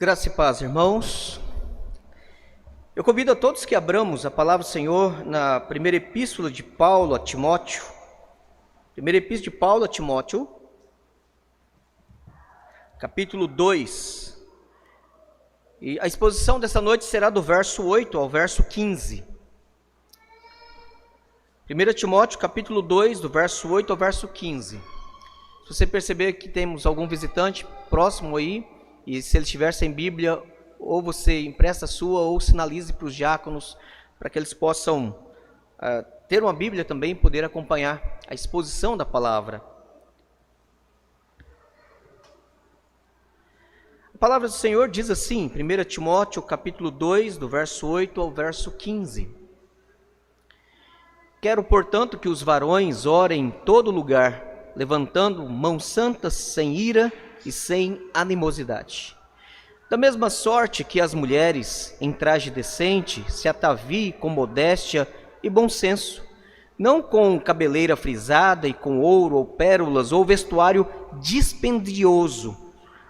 Graça e paz, irmãos. Eu convido a todos que abramos a palavra do Senhor na primeira epístola de Paulo a Timóteo. Primeira epístola de Paulo a Timóteo, capítulo 2. E a exposição dessa noite será do verso 8 ao verso 15. 1 Timóteo, capítulo 2, do verso 8 ao verso 15. Se você perceber que temos algum visitante próximo aí, e se ele estiver sem Bíblia, ou você empresta a sua, ou sinalize para os diáconos, para que eles possam ter uma Bíblia também, poder acompanhar a exposição da palavra. A palavra do Senhor diz assim, 1 Timóteo, capítulo 2, do verso 8 ao verso 15. Quero, portanto, que os varões orem em todo lugar, levantando mãos santas, sem ira e sem animosidade. Da mesma sorte que as mulheres, em traje decente, se ataviem com modéstia e bom senso, não com cabeleira frisada e com ouro ou pérolas ou vestuário dispendioso,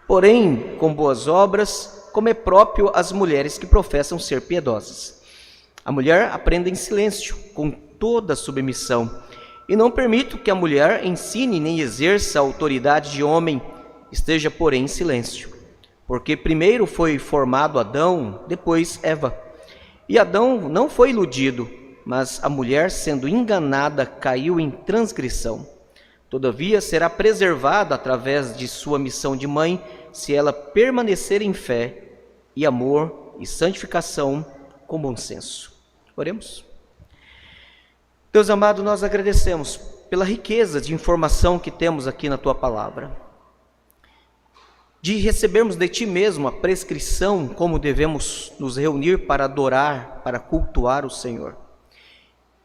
porém com boas obras, como é próprio às mulheres que professam ser piedosas. A mulher aprenda em silêncio, com toda submissão, e não permito que a mulher ensine nem exerça a autoridade de homem, esteja, porém, em silêncio. Porque primeiro foi formado Adão, depois Eva. E Adão não foi iludido, mas a mulher, sendo enganada, caiu em transgressão. Todavia, será preservada através de sua missão de mãe, se ela permanecer em fé e amor e santificação com bom senso. Oremos. Deus amado, nós agradecemos pela riqueza de informação que temos aqui na Tua Palavra, de recebermos de Ti mesmo a prescrição como devemos nos reunir para adorar, para cultuar o Senhor.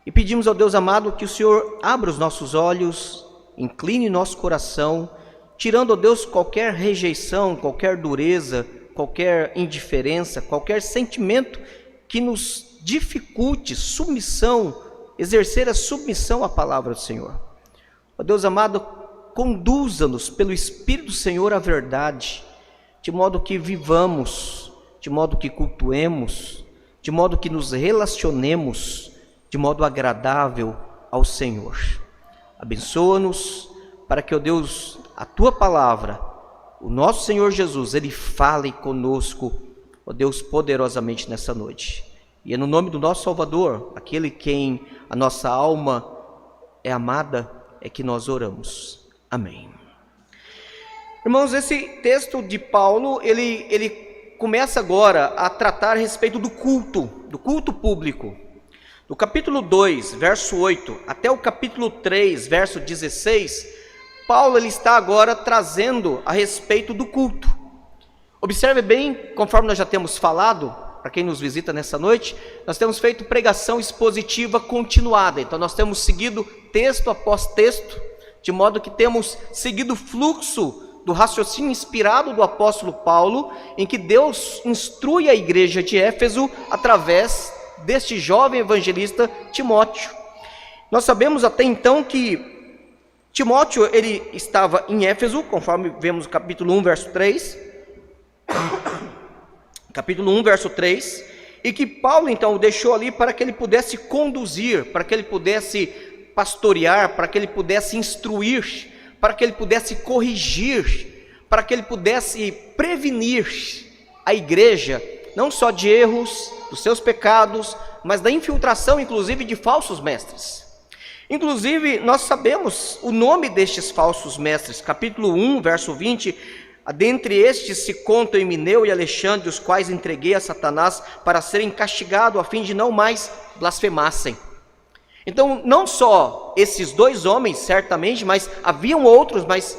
E pedimos ao Deus amado que o Senhor abra os nossos olhos, incline nosso coração, tirando, ó Deus, qualquer rejeição, qualquer dureza, qualquer indiferença, qualquer sentimento que nos dificulte exercer a submissão à palavra do Senhor. Ó Deus amado, conduza-nos pelo Espírito do Senhor à verdade, de modo que vivamos, de modo que cultuemos, de modo que nos relacionemos, de modo agradável ao Senhor. Abençoa-nos para que, ó Deus, a Tua palavra, o nosso Senhor Jesus, Ele fale conosco, ó Deus, poderosamente nessa noite. E é no nome do nosso Salvador, aquele quem a nossa alma é amada, é que nós oramos. Amém. Irmãos, esse texto de Paulo, ele começa agora a tratar a respeito do culto público. Do capítulo 2, verso 8, até o capítulo 3, verso 16, Paulo ele está agora trazendo a respeito do culto. Observe bem, conforme nós já temos falado, para quem nos visita nessa noite, nós temos feito pregação expositiva continuada. Então nós temos seguido texto após texto, de modo que temos seguido o fluxo do raciocínio inspirado do apóstolo Paulo, em que Deus instrui a igreja de Éfeso através deste jovem evangelista Timóteo. Nós sabemos até então que Timóteo ele estava em Éfeso, conforme vemos no capítulo 1, verso 3. Capítulo 1, verso 3, e que Paulo então o deixou ali para que ele pudesse conduzir, para que ele pudesse pastorear, para que ele pudesse instruir, para que ele pudesse corrigir, para que ele pudesse prevenir a igreja, não só de erros, dos seus pecados, mas da infiltração inclusive de falsos mestres. Inclusive nós sabemos o nome destes falsos mestres, capítulo 1, verso 20, dentre estes se contam Emineu e Alexandre, os quais entreguei a Satanás para serem castigados, a fim de não mais blasfemassem. Então, não só esses dois homens, certamente, mas haviam outros, mas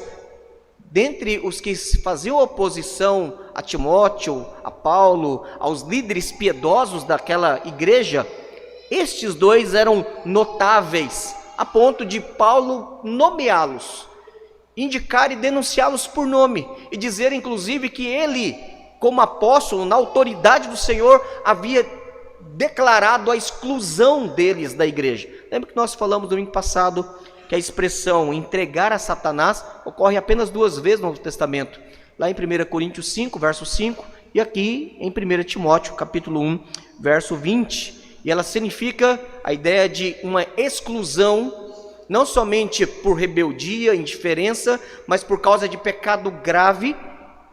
dentre os que faziam oposição a Timóteo, a Paulo, aos líderes piedosos daquela igreja, estes dois eram notáveis, a ponto de Paulo nomeá-los, indicar e denunciá-los por nome, e dizer inclusive que ele, como apóstolo, na autoridade do Senhor, havia declarado a exclusão deles da igreja. Lembra que nós falamos domingo passado que a expressão entregar a Satanás ocorre apenas duas vezes no Novo Testamento, lá em 1 Coríntios 5, verso 5, e aqui em 1 Timóteo, capítulo 1, verso 20, e ela significa a ideia de uma exclusão, não somente por rebeldia, indiferença, mas por causa de pecado grave,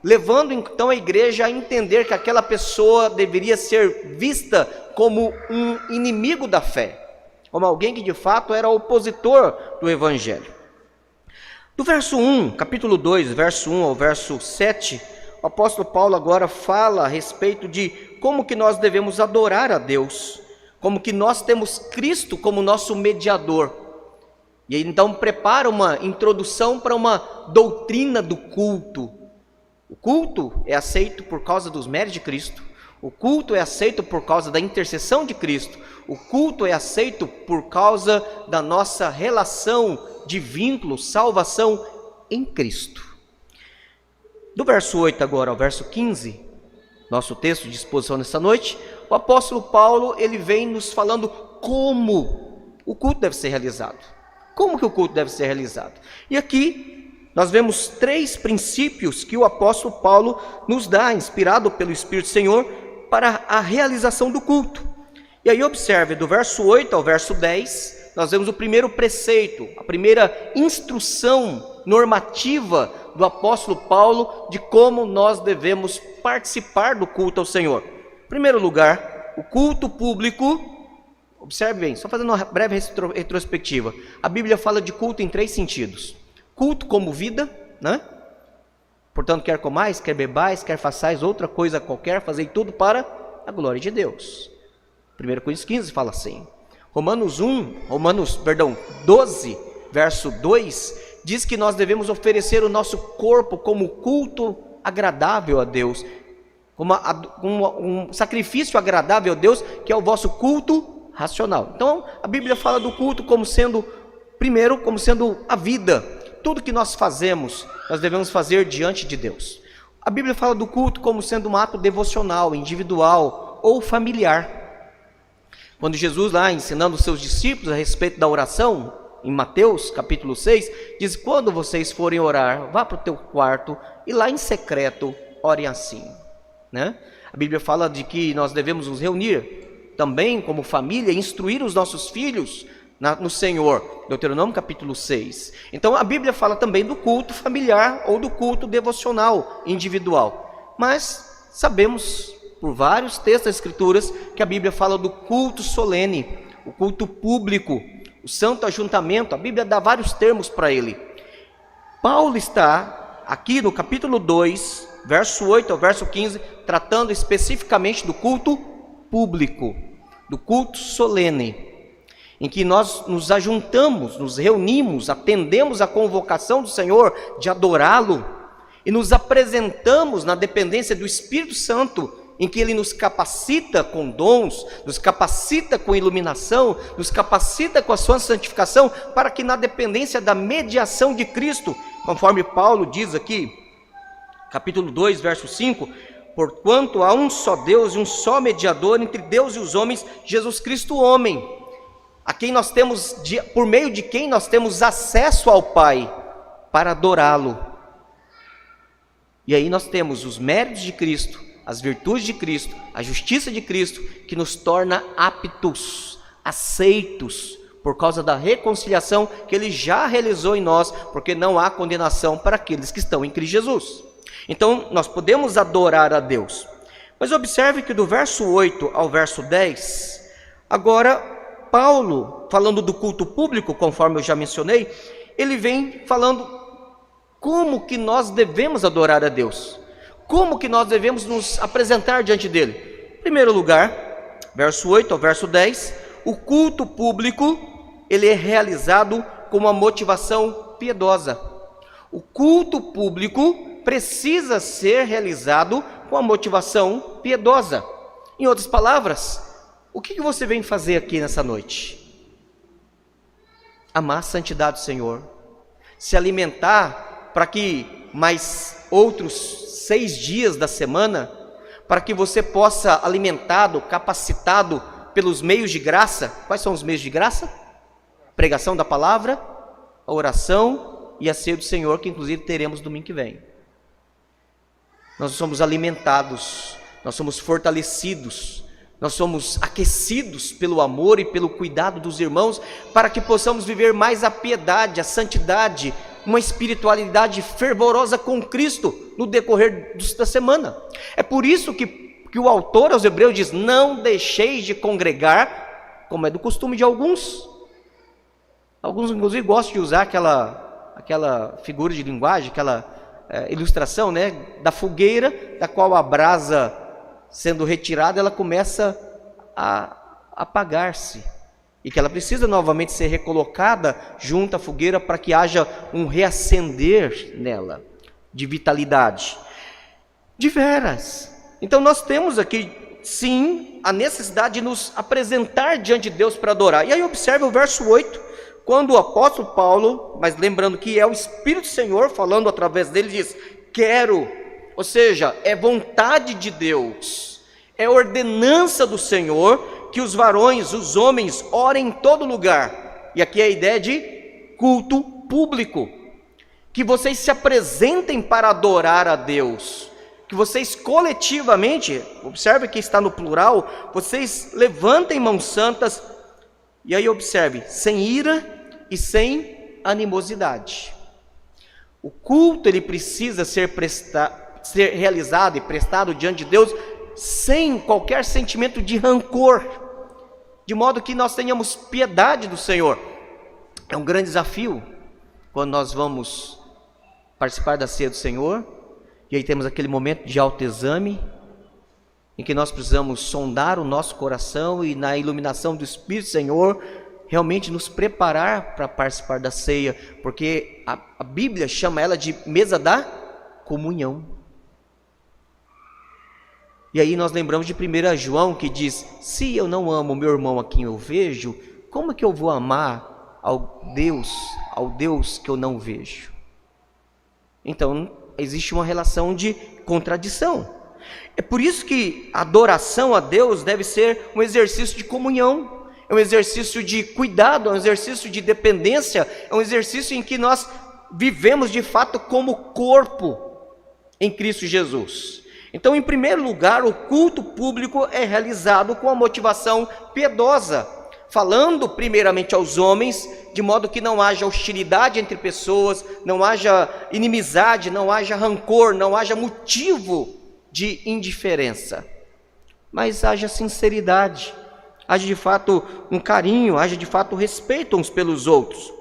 levando então a igreja a entender que aquela pessoa deveria ser vista como um inimigo da fé, como alguém que de fato era opositor do evangelho. Do verso 1, capítulo 2, verso 1 ao verso 7, o apóstolo Paulo agora fala a respeito de como que nós devemos adorar a Deus, como que nós temos Cristo como nosso mediador. E aí então prepara uma introdução para uma doutrina do culto. O culto é aceito por causa dos méritos de Cristo. O culto é aceito por causa da intercessão de Cristo. O culto é aceito por causa da nossa relação de vínculo, salvação em Cristo. Do verso 8 agora ao verso 15, nosso texto de exposição nessa noite, o apóstolo Paulo, ele vem nos falando como o culto deve ser realizado. Como que o culto deve ser realizado? E aqui nós vemos 3 princípios que o apóstolo Paulo nos dá, inspirado pelo Espírito do Senhor, para a realização do culto. E aí observe, do verso 8 ao verso 10, nós vemos o primeiro preceito, a primeira instrução normativa do apóstolo Paulo de como nós devemos participar do culto ao Senhor. Em primeiro lugar, o culto público. Observe bem, só fazendo uma breve retrospectiva. A Bíblia fala de culto em 3 sentidos. Culto como vida, né? Portanto, quer comais, quer bebais, quer façais outra coisa qualquer, fazei tudo para a glória de Deus. 1 Coríntios 15 fala assim. Romanos 12, verso 2, diz que nós devemos oferecer o nosso corpo como culto agradável a Deus, como um sacrifício agradável a Deus, que é o vosso culto racional. Então, a Bíblia fala do culto como sendo, primeiro, como sendo a vida. Tudo que nós fazemos, nós devemos fazer diante de Deus. A Bíblia fala do culto como sendo um ato devocional, individual ou familiar. Quando Jesus lá ensinando os seus discípulos a respeito da oração, em Mateus capítulo 6, diz: quando vocês forem orar, vá para o teu quarto e lá em secreto orem assim, né? A Bíblia fala de que nós devemos nos reunir também como família, instruir os nossos filhos no Senhor, Deuteronômio capítulo 6. Então a Bíblia fala também do culto familiar ou do culto devocional individual, mas sabemos por vários textos das Escrituras que a Bíblia fala do culto solene, o culto público, o santo ajuntamento. A Bíblia dá vários termos para ele. Paulo está aqui no capítulo 2, verso 8 ao verso 15, tratando especificamente do culto público, do culto solene, em que nós nos ajuntamos, nos reunimos, atendemos a convocação do Senhor de adorá-lo e nos apresentamos na dependência do Espírito Santo, em que Ele nos capacita com dons, nos capacita com iluminação, nos capacita com a sua santificação, para que na dependência da mediação de Cristo, conforme Paulo diz aqui, capítulo 2, verso 5, porquanto há um só Deus e um só mediador entre Deus e os homens, Jesus Cristo homem, a quem nós temos, por meio de quem nós temos acesso ao Pai, para adorá-lo. E aí nós temos os méritos de Cristo, as virtudes de Cristo, a justiça de Cristo, que nos torna aptos, aceitos, por causa da reconciliação que Ele já realizou em nós, porque não há condenação para aqueles que estão em Cristo Jesus. Então, nós podemos adorar a Deus. Mas observe que do verso 8 ao verso 10, agora, Paulo, falando do culto público, conforme eu já mencionei, ele vem falando como que nós devemos adorar a Deus. Como que nós devemos nos apresentar diante dele? Em primeiro lugar, verso 8 ao verso 10, o culto público, ele é realizado com uma motivação piedosa. O culto público precisa ser realizado com a motivação piedosa. Em outras palavras, o que você vem fazer aqui nessa noite? Amar a santidade do Senhor, se alimentar para que mais outros 6 dias da semana, para que você possa, alimentado, capacitado pelos meios de graça. Quais são os meios de graça? Pregação da palavra, a oração e a ceia do Senhor, que inclusive teremos domingo que vem. nós somos alimentados, nós somos fortalecidos, nós somos aquecidos pelo amor e pelo cuidado dos irmãos, para que possamos viver mais a piedade, a santidade, uma espiritualidade fervorosa com Cristo no decorrer da semana. É por isso que o autor aos Hebreus diz: não deixeis de congregar, como é do costume de alguns. Alguns inclusive gostam de usar aquela figura de linguagem, aquela ilustração, né, da fogueira, da qual a brasa sendo retirada, ela começa a apagar-se, e que ela precisa novamente ser recolocada junto à fogueira para que haja um reacender nela de vitalidade. De veras. Então nós temos aqui, sim, a necessidade de nos apresentar diante de Deus para adorar. E aí observe o verso 8, quando o apóstolo Paulo, mas lembrando que é o Espírito do Senhor falando através dele, diz: quero, ou seja, é vontade de Deus, é ordenança do Senhor que os varões, os homens, orem em todo lugar. E aqui é a ideia de culto público, que vocês se apresentem para adorar a Deus, que vocês coletivamente, observe que está no plural, vocês levantem mãos santas, e aí observe, sem ira e sem animosidade. O culto ele precisa ser realizado e prestado diante de Deus sem qualquer sentimento de rancor, de modo que nós tenhamos piedade do Senhor. É um grande desafio quando nós vamos participar da ceia do Senhor, e aí temos aquele momento de autoexame, em que nós precisamos sondar o nosso coração e, na iluminação do Espírito do Senhor, realmente nos preparar para participar da ceia, porque a Bíblia chama ela de mesa da comunhão. E aí nós lembramos de 1 João, que diz: se eu não amo o meu irmão a quem eu vejo, como é que eu vou amar ao Deus que eu não vejo? Então existe uma relação de contradição. É por isso que a adoração a Deus deve ser um exercício de comunhão, é um exercício de cuidado, é um exercício de dependência, é um exercício em que nós vivemos de fato como corpo em Cristo Jesus. Então, em primeiro lugar, o culto público é realizado com a motivação piedosa, falando primeiramente aos homens, de modo que não haja hostilidade entre pessoas, não haja inimizade, não haja rancor, não haja motivo de indiferença, mas haja sinceridade, haja de fato um carinho, haja de fato respeito uns pelos outros.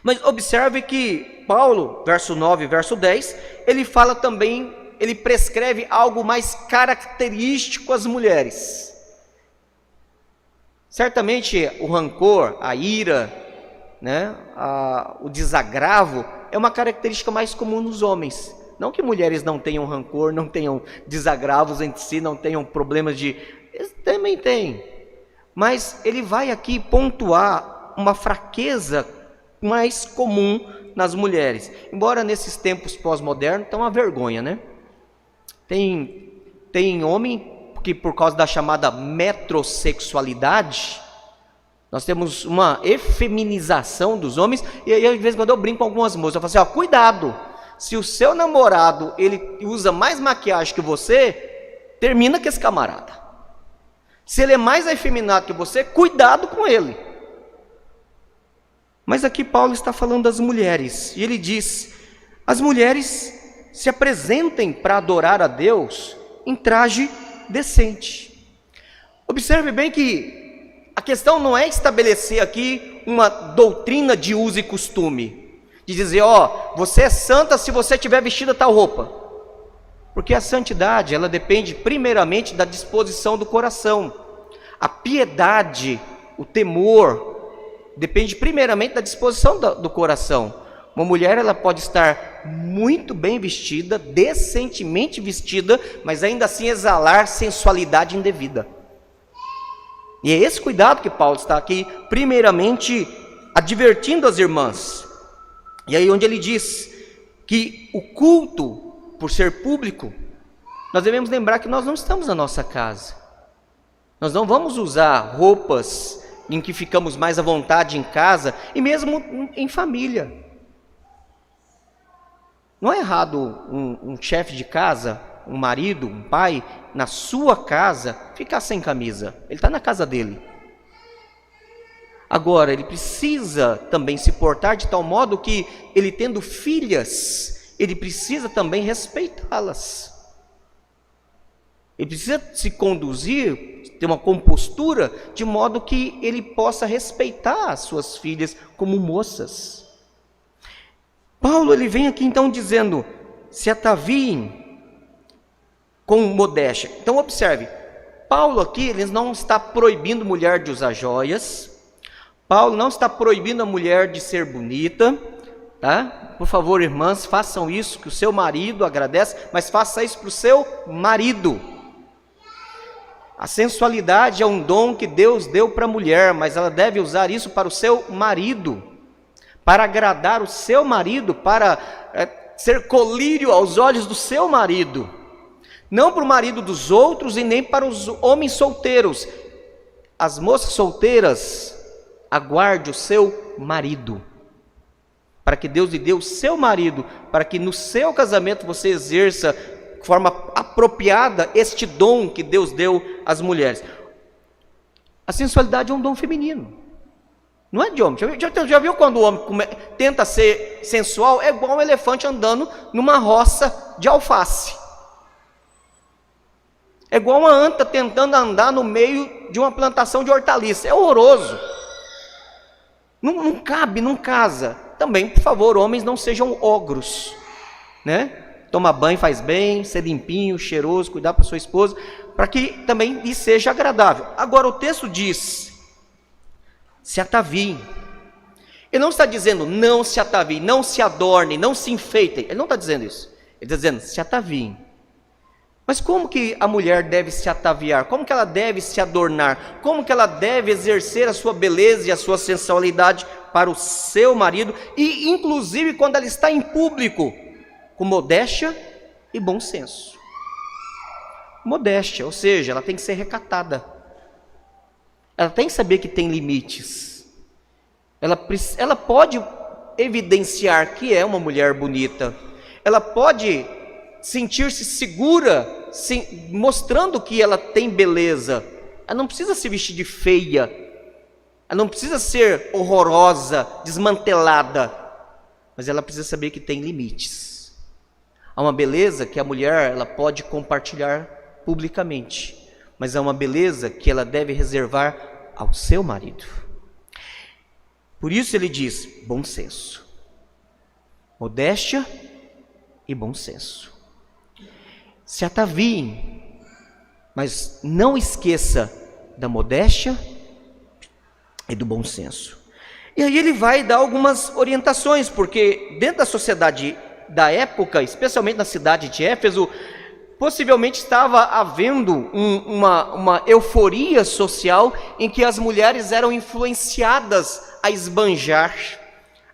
Mas observe que Paulo, verso 9 e verso 10, ele fala também, ele prescreve algo mais característico às mulheres. Certamente o rancor, a ira, né, o desagravo é uma característica mais comum nos homens. Não que mulheres não tenham rancor, não tenham desagravos entre si, não tenham problemas de... Eles também têm. Mas ele vai aqui pontuar uma fraqueza mais comum nas mulheres. Embora nesses tempos pós-modernos está uma vergonha, né? Tem homem que, por causa da chamada metrosexualidade, nós temos uma efeminização dos homens. E aí, às vezes, quando eu brinco com algumas moças, eu falo assim: ó, cuidado, se o seu namorado ele usa mais maquiagem que você, termina com esse camarada. Se ele é mais efeminado que você, cuidado com ele. Mas aqui Paulo está falando das mulheres, e ele diz: as mulheres se apresentem para adorar a Deus em traje decente. Observe bem que a questão não é estabelecer aqui uma doutrina de uso e costume, de dizer: ó, você é santa se você tiver vestida tal roupa, porque a santidade, ela depende primeiramente da disposição do coração. A piedade, o temor, depende primeiramente da disposição do coração. Uma mulher, ela pode estar muito bem vestida, decentemente vestida, mas ainda assim exalar sensualidade indevida. E é esse cuidado que Paulo está aqui, primeiramente, advertindo as irmãs. E aí onde ele diz que o culto, por ser público, nós devemos lembrar que nós não estamos na nossa casa. Nós não vamos usar roupas em que ficamos mais à vontade em casa, e mesmo em família. Não é errado um chefe de casa, um marido, um pai, na sua casa, ficar sem camisa. Ele está na casa dele. Agora, ele precisa também se portar de tal modo que, ele tendo filhas, ele precisa também respeitá-las. Ele precisa se conduzir, ter uma compostura, de modo que ele possa respeitar as suas filhas como moças. Paulo, ele vem aqui então dizendo, se ataviem com modéstia. Então observe, Paulo aqui, ele não está proibindo mulher de usar joias, Paulo não está proibindo a mulher de ser bonita, tá? Por favor, irmãs, façam isso, que o seu marido agradece, mas faça isso para o seu marido. A sensualidade é um dom que Deus deu para a mulher, mas ela deve usar isso para o seu marido, para agradar o seu marido, para ser colírio aos olhos do seu marido, não para o marido dos outros e nem para os homens solteiros. As moças solteiras, aguarde o seu marido, para que Deus lhe dê o seu marido, para que no seu casamento você exerça de forma apropriada este dom que Deus deu às mulheres. A sensualidade é um dom feminino, não é de homem. Já viu quando o homem tenta ser sensual? É igual um elefante andando numa roça de alface. É igual uma anta tentando andar no meio de uma plantação de hortaliça. É horroroso. Não cabe, não casa. Também, por favor, homens, não sejam ogros, né? Toma banho, faz bem, ser limpinho, cheiroso, cuidar para sua esposa, para que também lhe seja agradável. Agora o texto diz, se ataviem. Ele não está dizendo, não se ataviem, não se adornem, não se enfeitem. Ele não está dizendo isso. Ele está dizendo, se ataviem. Mas como que a mulher deve se ataviar? Como que ela deve se adornar? Como que ela deve exercer a sua beleza e a sua sensualidade para o seu marido? E inclusive quando ela está em público, com modéstia e bom senso. Modéstia, ou seja, ela tem que ser recatada. Ela tem que saber que tem limites. Ela pode evidenciar que é uma mulher bonita. Ela pode sentir-se segura, mostrando que ela tem beleza. Ela não precisa se vestir de feia, ela não precisa ser horrorosa, desmantelada, mas ela precisa saber que tem limites. Há uma beleza que a mulher ela pode compartilhar publicamente, mas há uma beleza que ela deve reservar ao seu marido. Por isso ele diz, bom senso, modéstia e bom senso. Se ataviem, mas não esqueça da modéstia e do bom senso. E aí ele vai dar algumas orientações, porque dentro da sociedade da época, especialmente na cidade de Éfeso, possivelmente estava havendo uma euforia social em que as mulheres eram influenciadas a esbanjar,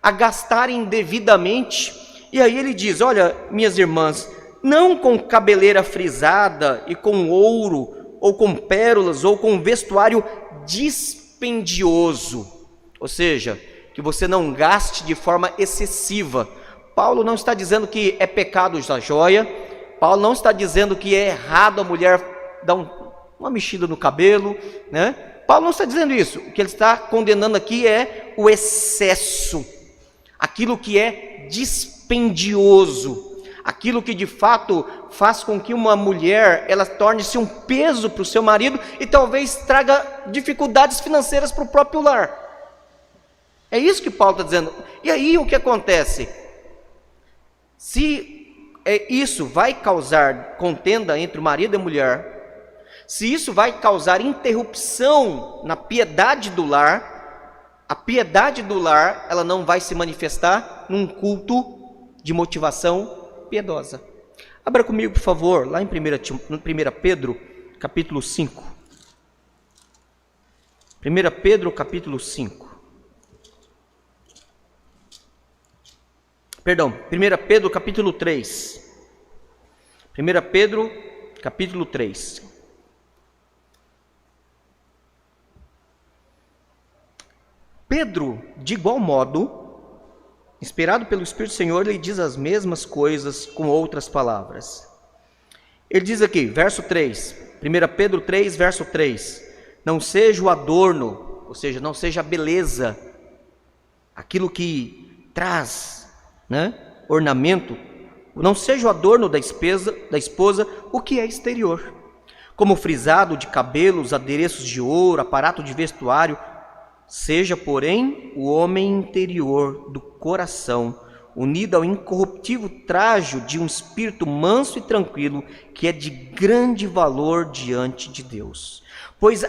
a gastarem devidamente. E aí ele diz, olha, minhas irmãs, não com cabeleira frisada e com ouro, ou com pérolas, ou com vestuário dispendioso, ou seja, que você não gaste de forma excessiva. Paulo não está dizendo que é pecado usar joia, Paulo não está dizendo que é errado a mulher dar uma mexida no cabelo, né? Paulo não está dizendo isso. O que ele está condenando aqui é o excesso, aquilo que é dispendioso, aquilo que de fato faz com que uma mulher ela torne-se um peso para o seu marido e talvez traga dificuldades financeiras para o próprio lar. É isso que Paulo está dizendo. E aí o que acontece? Se isso vai causar contenda entre o marido e a mulher, se isso vai causar interrupção na piedade do lar, a piedade do lar ela não vai se manifestar num culto de motivação piedosa. Abra comigo, por favor, lá em 1 Pedro, capítulo 5. 1 Pedro, capítulo 5. Perdão, 1 Pedro, capítulo 3. 1 Pedro, capítulo 3. Pedro, de igual modo, inspirado pelo Espírito do Senhor, ele diz as mesmas coisas com outras palavras. Ele diz aqui, verso 3, 1 Pedro 3, verso 3, não seja o adorno, ou seja, não seja a beleza, aquilo que traz, ornamento, não seja o adorno da esposa o que é exterior, como frisado de cabelos, adereços de ouro, aparato de vestuário, seja, porém, o homem interior do coração, unido ao incorruptível trajo de um espírito manso e tranquilo, que é de grande valor diante de Deus. Pois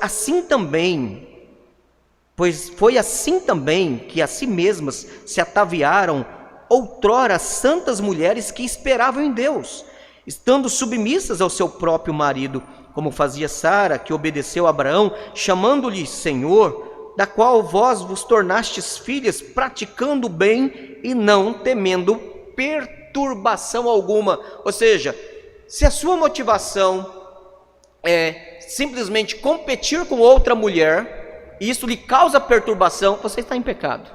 foi assim também que a si mesmas se ataviaram outrora santas mulheres que esperavam em Deus, estando submissas ao seu próprio marido, como fazia Sara, que obedeceu a Abraão, chamando-lhe Senhor, da qual vós vos tornastes filhas, praticando o bem e não temendo perturbação alguma. Ou seja, se a sua motivação é simplesmente competir com outra mulher, e isso lhe causa perturbação, você está em pecado.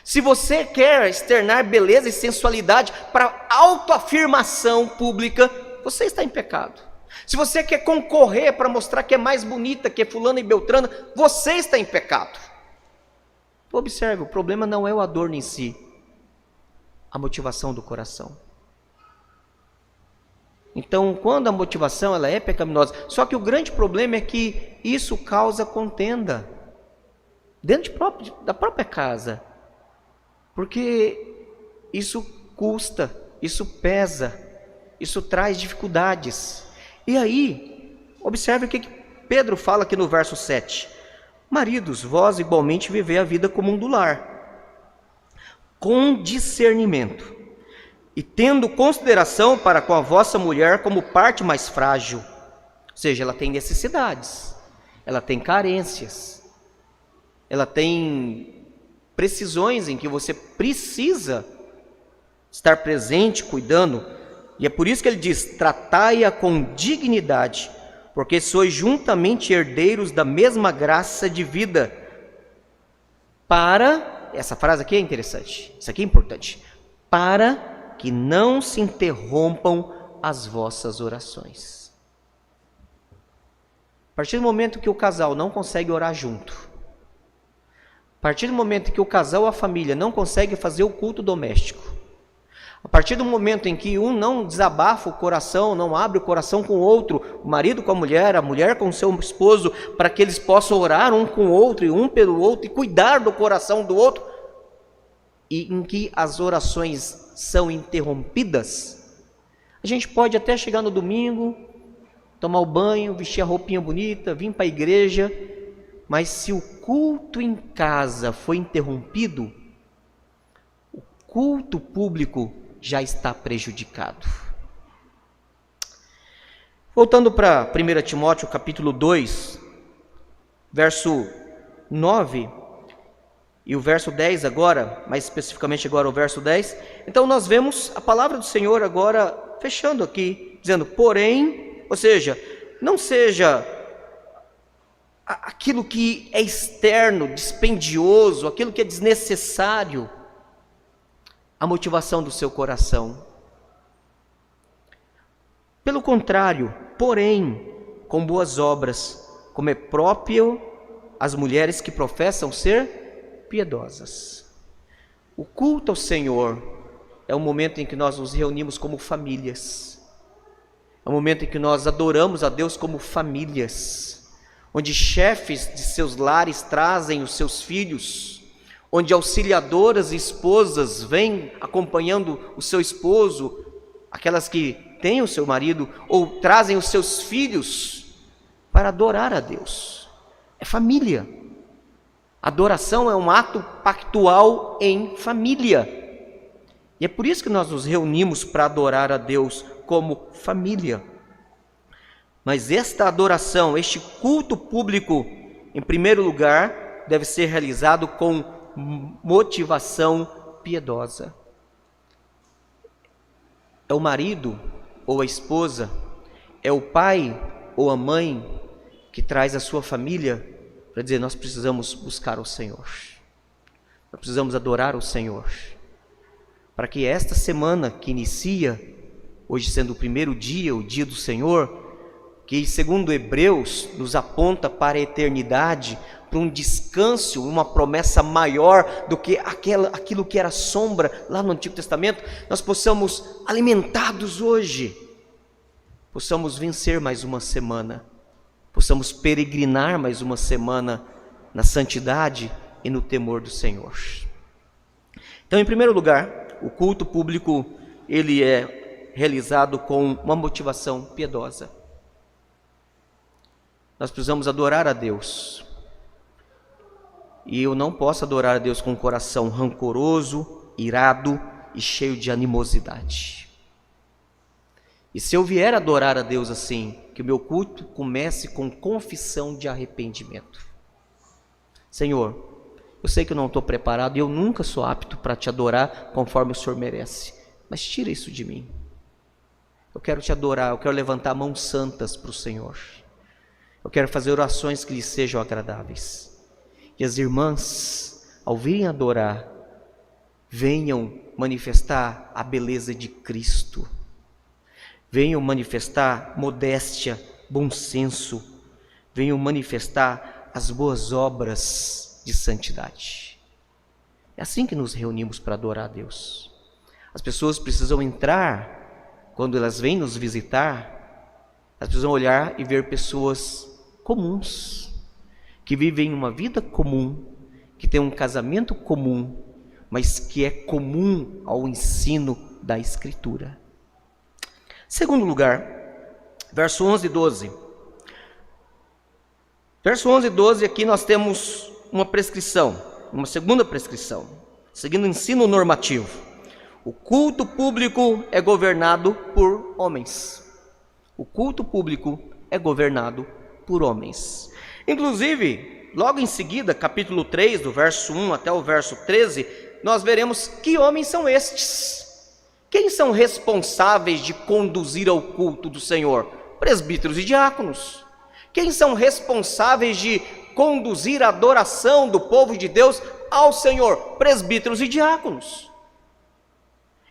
Se você quer externar beleza e sensualidade para autoafirmação pública, você está em pecado. Se você quer concorrer para mostrar que é mais bonita que fulana e beltrana, você está em pecado. Observe, o problema não é o adorno em si, a motivação do coração. Então, quando a motivação ela é pecaminosa, só que o grande problema é que isso causa contenda dentro da própria casa, porque isso custa, isso pesa, isso traz dificuldades. E aí, observe o que Pedro fala aqui no verso 7. Maridos, vós igualmente vivei a vida comum do lar, com discernimento, e tendo consideração para com a vossa mulher como parte mais frágil. Ou seja, ela tem necessidades, ela tem carências, ela tem precisões em que você precisa estar presente, cuidando. E é por isso que ele diz, tratai-a com dignidade, porque sois juntamente herdeiros da mesma graça de vida. Essa frase aqui é interessante, isso aqui é importante, para que não se interrompam as vossas orações. A partir do momento que o casal não consegue orar junto, a partir do momento que o casal ou a família não consegue fazer o culto doméstico, a partir do momento em que um não desabafa o coração, não abre o coração com o outro, o marido com a mulher com o seu esposo, para que eles possam orar um com o outro, e um pelo outro, e cuidar do coração do outro, e em que as orações são interrompidas, a gente pode até chegar no domingo, tomar o banho, vestir a roupinha bonita, vir para a igreja, mas se o culto em casa foi interrompido, o culto público já está prejudicado. Voltando para 1 Timóteo capítulo 2, verso 9 e o verso 10 agora, mais especificamente agora o verso 10, então nós vemos a palavra do Senhor agora fechando aqui, dizendo, porém, ou seja, não seja aquilo que é externo, dispendioso, aquilo que é desnecessário, a motivação do seu coração. Pelo contrário, porém, com boas obras, como é próprio às mulheres que professam ser piedosas. O culto ao Senhor é o momento em que nós nos reunimos como famílias. É o momento em que nós adoramos a Deus como famílias, onde chefes de seus lares trazem os seus filhos, onde auxiliadoras e esposas vêm acompanhando o seu esposo, aquelas que têm o seu marido, ou trazem os seus filhos para adorar a Deus. É família. Adoração é um ato pactual em família. E é por isso que nós nos reunimos para adorar a Deus como família. Mas esta adoração, este culto público, em primeiro lugar, deve ser realizado com motivação piedosa. É o marido ou a esposa, é o pai ou a mãe que traz a sua família para dizer, nós precisamos buscar o Senhor, nós precisamos adorar o Senhor. para que esta semana que inicia, hoje sendo o primeiro dia, o dia do Senhor, que segundo Hebreus nos aponta para a eternidade, para um descanso, uma promessa maior do que aquilo que era sombra lá no Antigo Testamento, nós possamos, alimentados hoje, possamos vencer mais uma semana, possamos peregrinar mais uma semana na santidade e no temor do Senhor. Então, em primeiro lugar, o culto público, ele é realizado com uma motivação piedosa. Nós precisamos adorar a Deus. E eu não posso adorar a Deus com um coração rancoroso, irado e cheio de animosidade. E se eu vier adorar a Deus assim, que o meu culto comece com confissão de arrependimento. Senhor, eu sei que eu não estou preparado e eu nunca sou apto para te adorar conforme o Senhor merece. Mas tira isso de mim. Eu quero te adorar, eu quero levantar mãos santas para o Senhor. Eu quero fazer orações que lhe sejam agradáveis. E as irmãs, ao virem adorar, venham manifestar a beleza de Cristo. Venham manifestar modéstia, bom senso. Venham manifestar as boas obras de santidade. É assim que nos reunimos para adorar a Deus. As pessoas precisam entrar, quando elas vêm nos visitar, elas precisam olhar e ver pessoas comuns, que vivem uma vida comum, que têm um casamento comum, mas que é comum ao ensino da Escritura. Segundo lugar, verso 11 e 12. Verso 11 e 12, aqui nós temos uma prescrição, uma segunda prescrição, seguindo o ensino normativo. O culto público é governado por homens. O culto público é governado por homens. Inclusive, logo em seguida, capítulo 3, do verso 1 até o verso 13, nós veremos que homens são estes. Quem são responsáveis de conduzir ao culto do Senhor? Presbíteros e diáconos. Quem são responsáveis de conduzir a adoração do povo de Deus ao Senhor? Presbíteros e diáconos.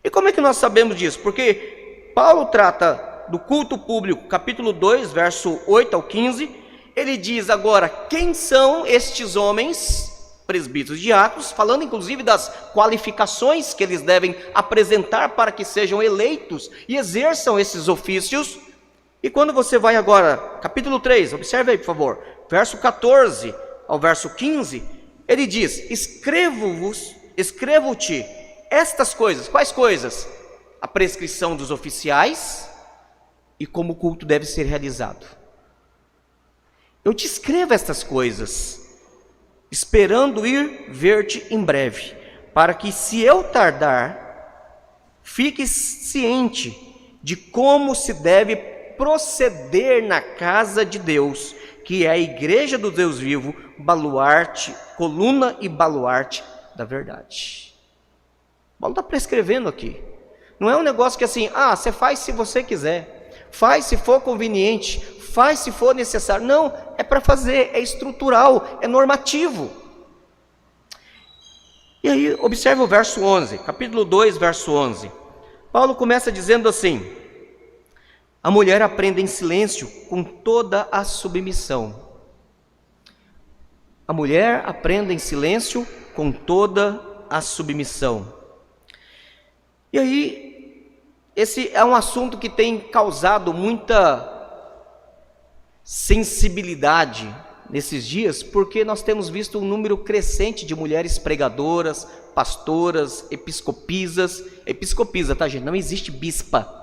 E como é que nós sabemos disso? Porque Paulo trata do culto público, capítulo 2, verso 8 ao 15, ele diz agora quem são estes homens, presbíteros e diáconos, falando inclusive das qualificações que eles devem apresentar para que sejam eleitos e exerçam esses ofícios. E quando você vai agora, capítulo 3, observe aí por favor, verso 14 ao verso 15, ele diz, escrevo-te estas coisas. Quais coisas? A prescrição dos oficiais e como o culto deve ser realizado. Eu te escrevo estas coisas, esperando ir ver-te em breve, para que se eu tardar, fiques ciente de como se deve proceder na casa de Deus, que é a igreja do Deus vivo, baluarte, coluna e baluarte da verdade. Paulo está prescrevendo aqui. Não é um negócio que assim, você faz se você quiser, faz se for conveniente, faz se for necessário. Não, é para fazer, é estrutural, é normativo. E aí, observe o verso 11, capítulo 2, verso 11. Paulo começa dizendo assim: a mulher aprende em silêncio com toda a submissão. A mulher aprende em silêncio com toda a submissão. E aí, esse é um assunto que tem causado muita sensibilidade nesses dias, porque nós temos visto um número crescente de mulheres pregadoras, pastoras, episcopisa, tá gente? Não existe bispa.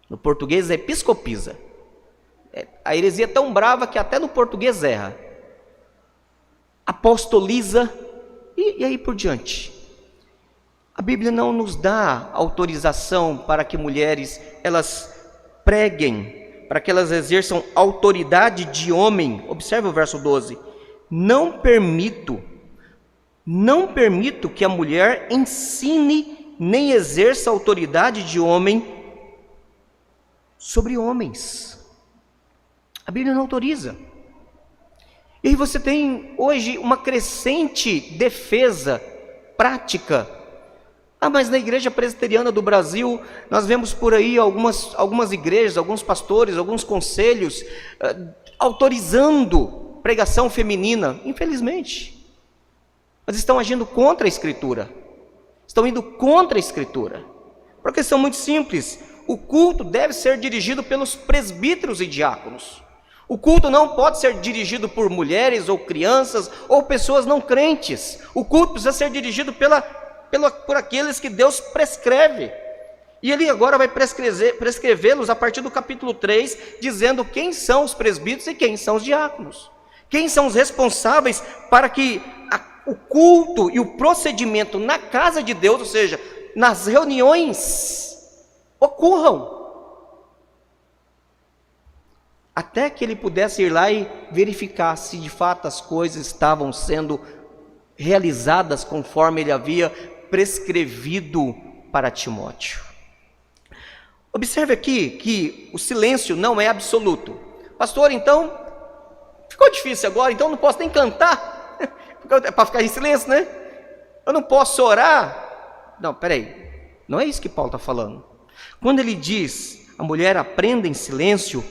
No português é episcopisa. A heresia é tão brava que até no português erra. Apostoliza e aí por diante. A Bíblia não nos dá autorização para que mulheres elas preguem, para que elas exerçam autoridade de homem. Observe o verso 12. Não permito que a mulher ensine nem exerça autoridade de homem sobre homens. A Bíblia não autoriza. E aí você tem hoje uma crescente defesa prática Mas na igreja presbiteriana do Brasil, nós vemos por aí algumas igrejas, alguns pastores, alguns conselhos, autorizando pregação feminina. Infelizmente, mas estão agindo contra a Escritura, estão indo contra a Escritura, por uma questão muito simples: o culto deve ser dirigido pelos presbíteros e diáconos. O culto não pode ser dirigido por mulheres ou crianças ou pessoas não crentes. O culto precisa ser dirigido por aqueles que Deus prescreve. E ele agora vai prescrevê-los a partir do capítulo 3, dizendo quem são os presbíteros e quem são os diáconos. Quem são os responsáveis para que o culto e o procedimento na casa de Deus, ou seja, nas reuniões, ocorram. Até que ele pudesse ir lá e verificar se de fato as coisas estavam sendo realizadas conforme ele havia prescrevido para Timóteo. Observe aqui que o silêncio não é absoluto. Pastor, então, ficou difícil agora, então eu não posso nem cantar, para ficar em silêncio, né? Eu não posso orar. Não, peraí, não é isso que Paulo está falando. Quando ele diz, a mulher aprenda em silêncio,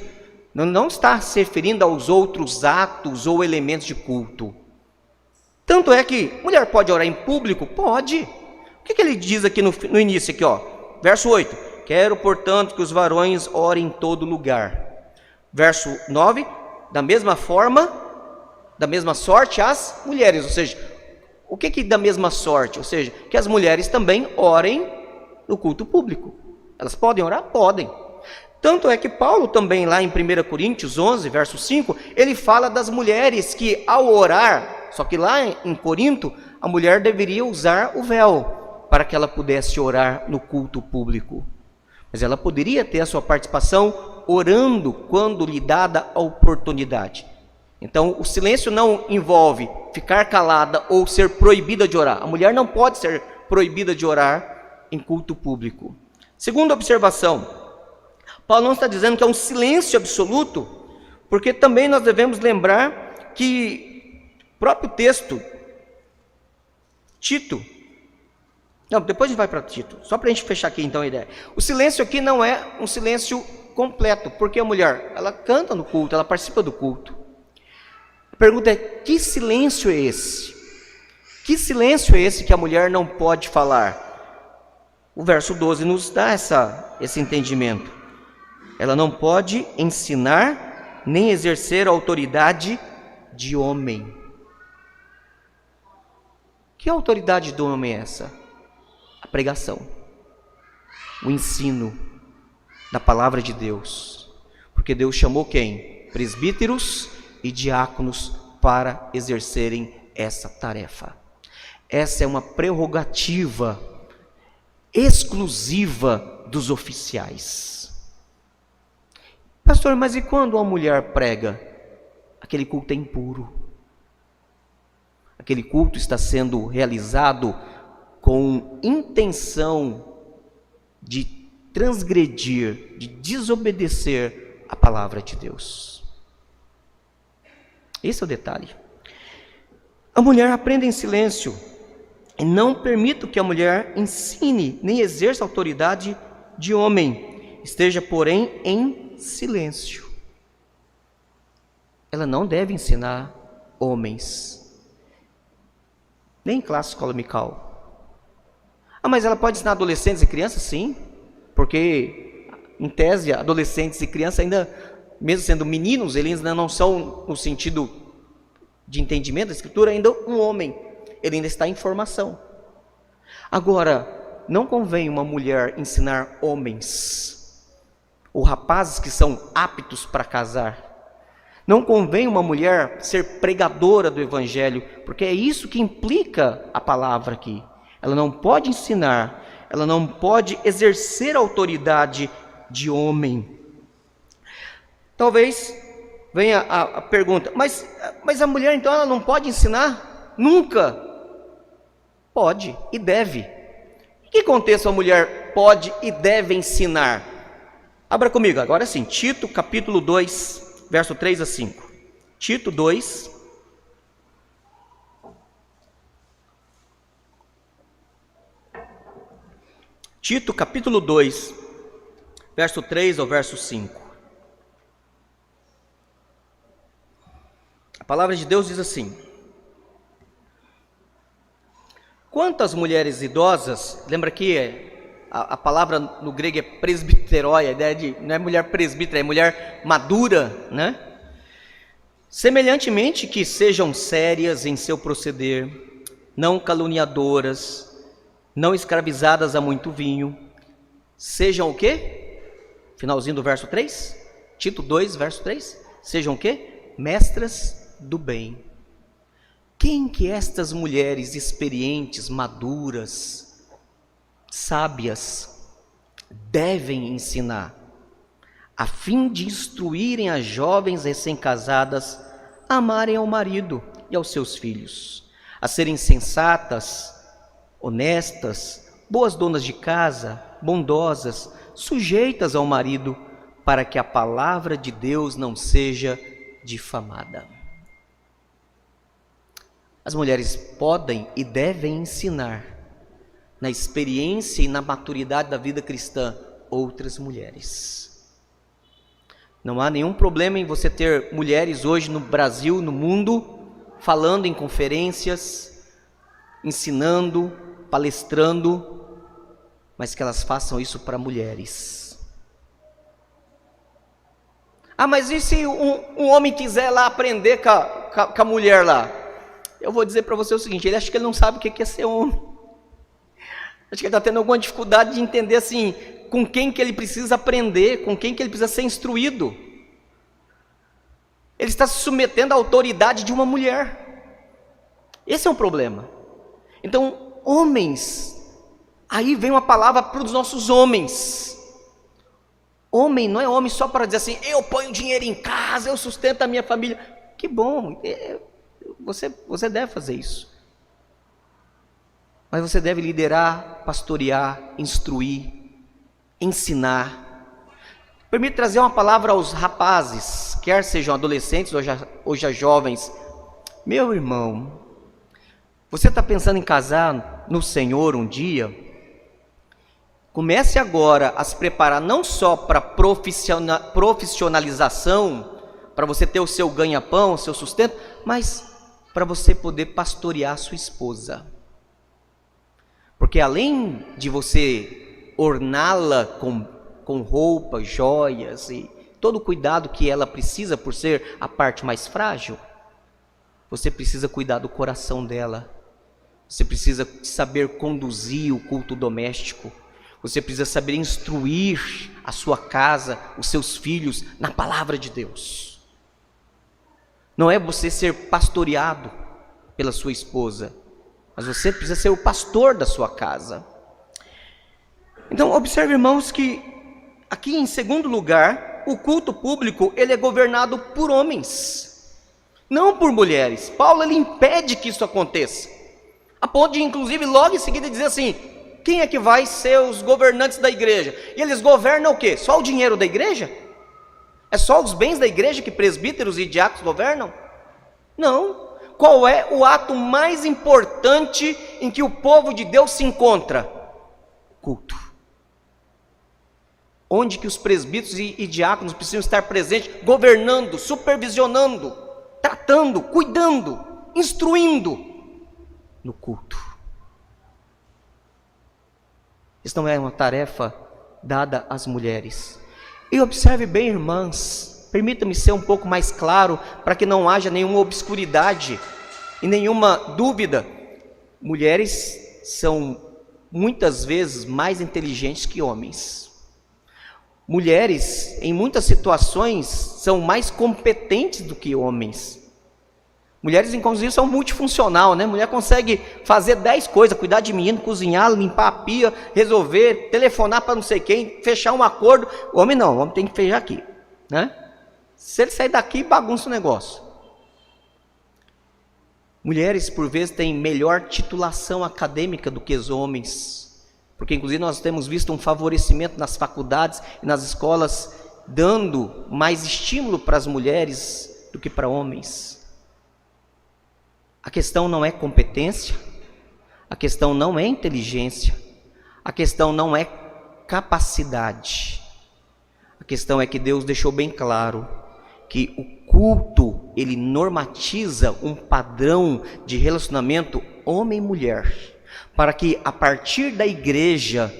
não está se referindo aos outros atos ou elementos de culto. Tanto é que mulher pode orar em público? Pode. O que ele diz aqui no início, aqui, ó, verso 8: quero, portanto, que os varões orem em todo lugar. Verso 9: da mesma forma, da mesma sorte as mulheres. Ou seja, o que da mesma sorte? Ou seja, que as mulheres também orem no culto público. Elas podem orar? Podem. Tanto é que Paulo também lá em 1 Coríntios 11, verso 5, ele fala das mulheres que ao orar, só que lá em Corinto, a mulher deveria usar o véu para que ela pudesse orar no culto público. Mas ela poderia ter a sua participação orando quando lhe dada a oportunidade. Então o silêncio não envolve ficar calada ou ser proibida de orar. A mulher não pode ser proibida de orar em culto público. Segunda observação, Paulo não está dizendo que é um silêncio absoluto, porque também nós devemos lembrar que o próprio texto, Tito, não, depois a gente vai para Tito, só para a gente fechar aqui então a ideia. O silêncio aqui não é um silêncio completo, porque a mulher, ela canta no culto, ela participa do culto. A pergunta é, que silêncio é esse? Que silêncio é esse que a mulher não pode falar? O verso 12 nos dá esse entendimento. Ela não pode ensinar nem exercer a autoridade de homem. Que autoridade do homem é essa? A pregação, o ensino da palavra de Deus. Porque Deus chamou quem? Presbíteros e diáconos para exercerem essa tarefa. Essa é uma prerrogativa exclusiva dos oficiais. Pastor, mas e quando uma mulher prega? Aquele culto é impuro. Aquele culto está sendo realizado com intenção de transgredir, de desobedecer a palavra de Deus. Esse é o detalhe. A mulher aprende em silêncio. E não permito que a mulher ensine nem exerça autoridade de homem. Esteja, porém, em silêncio. Ela não deve ensinar homens, nem em classe escola dominical. Mas ela pode ensinar adolescentes e crianças? Sim, porque em tese adolescentes e crianças ainda, mesmo sendo meninos, eles ainda não são, no sentido de entendimento da escritura, ainda um homem, ele ainda está em formação. Agora, não convém uma mulher ensinar homens ou rapazes que são aptos para casar. Não convém uma mulher ser pregadora do evangelho, porque é isso que implica a palavra aqui. Ela não pode ensinar, ela não pode exercer autoridade de homem. Talvez venha a pergunta, mas a mulher então ela não pode ensinar? Nunca. Pode e deve. Em que contexto a mulher pode e deve ensinar? Abra comigo, agora sim, Tito capítulo 2, verso 3 a 5. Tito 2. Tito capítulo 2, verso 3 ao verso 5. A palavra de Deus diz assim: quantas mulheres idosas, lembra que a palavra no grego é presbiteroi, a ideia de, não é mulher presbítera, é mulher madura, né? Semelhantemente que sejam sérias em seu proceder, não caluniadoras, não escravizadas a muito vinho, sejam o quê? Finalzinho do verso 3, Tito 2, verso 3, sejam o quê? Mestras do bem. Quem que estas mulheres experientes, maduras, sábias, devem ensinar, a fim de instruírem as jovens recém-casadas a amarem ao marido e aos seus filhos, a serem sensatas, honestas, boas donas de casa, bondosas, sujeitas ao marido, para que a palavra de Deus não seja difamada. As mulheres podem e devem ensinar, na experiência e na maturidade da vida cristã, outras mulheres. Não há nenhum problema em você ter mulheres hoje no Brasil, no mundo, falando em conferências, ensinando, palestrando, mas que elas façam isso para mulheres. Ah, mas e se um homem quiser lá aprender com a mulher lá? Eu vou dizer para você o seguinte: ele acha que ele não sabe o que é ser homem. Acho que ele está tendo alguma dificuldade de entender assim, com quem que ele precisa aprender, com quem que ele precisa ser instruído. Ele está se submetendo à autoridade de uma mulher. Esse é um problema. Então, homens, aí vem uma palavra para os nossos homens. Homem não é homem só para dizer assim: eu ponho dinheiro em casa, eu sustento a minha família. Que bom, você deve fazer isso. Mas você deve liderar, pastorear, instruir, ensinar. Permite trazer uma palavra aos rapazes, quer sejam adolescentes ou já jovens. Meu irmão, você está pensando em casar no Senhor um dia? Comece agora a se preparar não só para profissionalização, para você ter o seu ganha-pão, o seu sustento, mas para você poder pastorear sua esposa. Porque além de você orná-la com roupas, joias e todo o cuidado que ela precisa por ser a parte mais frágil, você precisa cuidar do coração dela. Você precisa saber conduzir o culto doméstico. Você precisa saber instruir a sua casa, os seus filhos na palavra de Deus. Não é você ser pastoreado pela sua esposa, mas você precisa ser o pastor da sua casa. Então, observe, irmãos, que aqui em segundo lugar, o culto público, ele é governado por homens, não por mulheres. Paulo, ele impede que isso aconteça, a ponto de, inclusive, logo em seguida dizer assim: quem é que vai ser os governantes da igreja? E eles governam o quê? Só o dinheiro da igreja? É só os bens da igreja que presbíteros e diáconos governam? Não. Qual é o ato mais importante em que o povo de Deus se encontra? Culto. Onde que os presbíteros e diáconos precisam estar presentes, governando, supervisionando, tratando, cuidando, instruindo? No culto. Isso não é uma tarefa dada às mulheres. E observe bem, irmãs, permita-me ser um pouco mais claro, para que não haja nenhuma obscuridade e nenhuma dúvida. Mulheres são muitas vezes mais inteligentes que homens. Mulheres, em muitas situações, são mais competentes do que homens. Mulheres, inclusive, são multifuncional, né? Mulher consegue fazer 10 coisas: cuidar de menino, cozinhar, limpar a pia, resolver, telefonar para não sei quem, fechar um acordo. O homem não, o homem tem que fechar aqui, né? Se ele sair daqui, bagunça o negócio. Mulheres, por vezes, têm melhor titulação acadêmica do que os homens, porque, inclusive, nós temos visto um favorecimento nas faculdades e nas escolas, dando mais estímulo para as mulheres do que para homens. A questão não é competência, a questão não é inteligência, a questão não é capacidade. A questão é que Deus deixou bem claro que o culto, ele normatiza um padrão de relacionamento homem e mulher, para que a partir da igreja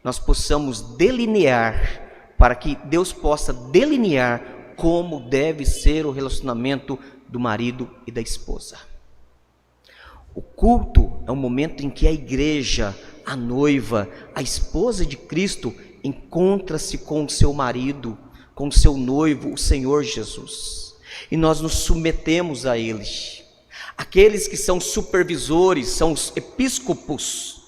nós possamos delinear, para que Deus possa delinear como deve ser o relacionamento do marido e da esposa. O culto é um momento em que a igreja, a noiva, a esposa de Cristo, encontra-se com o seu marido, com o seu noivo, o Senhor Jesus. E nós nos submetemos a Ele. Aqueles que são supervisores, são os episcopos,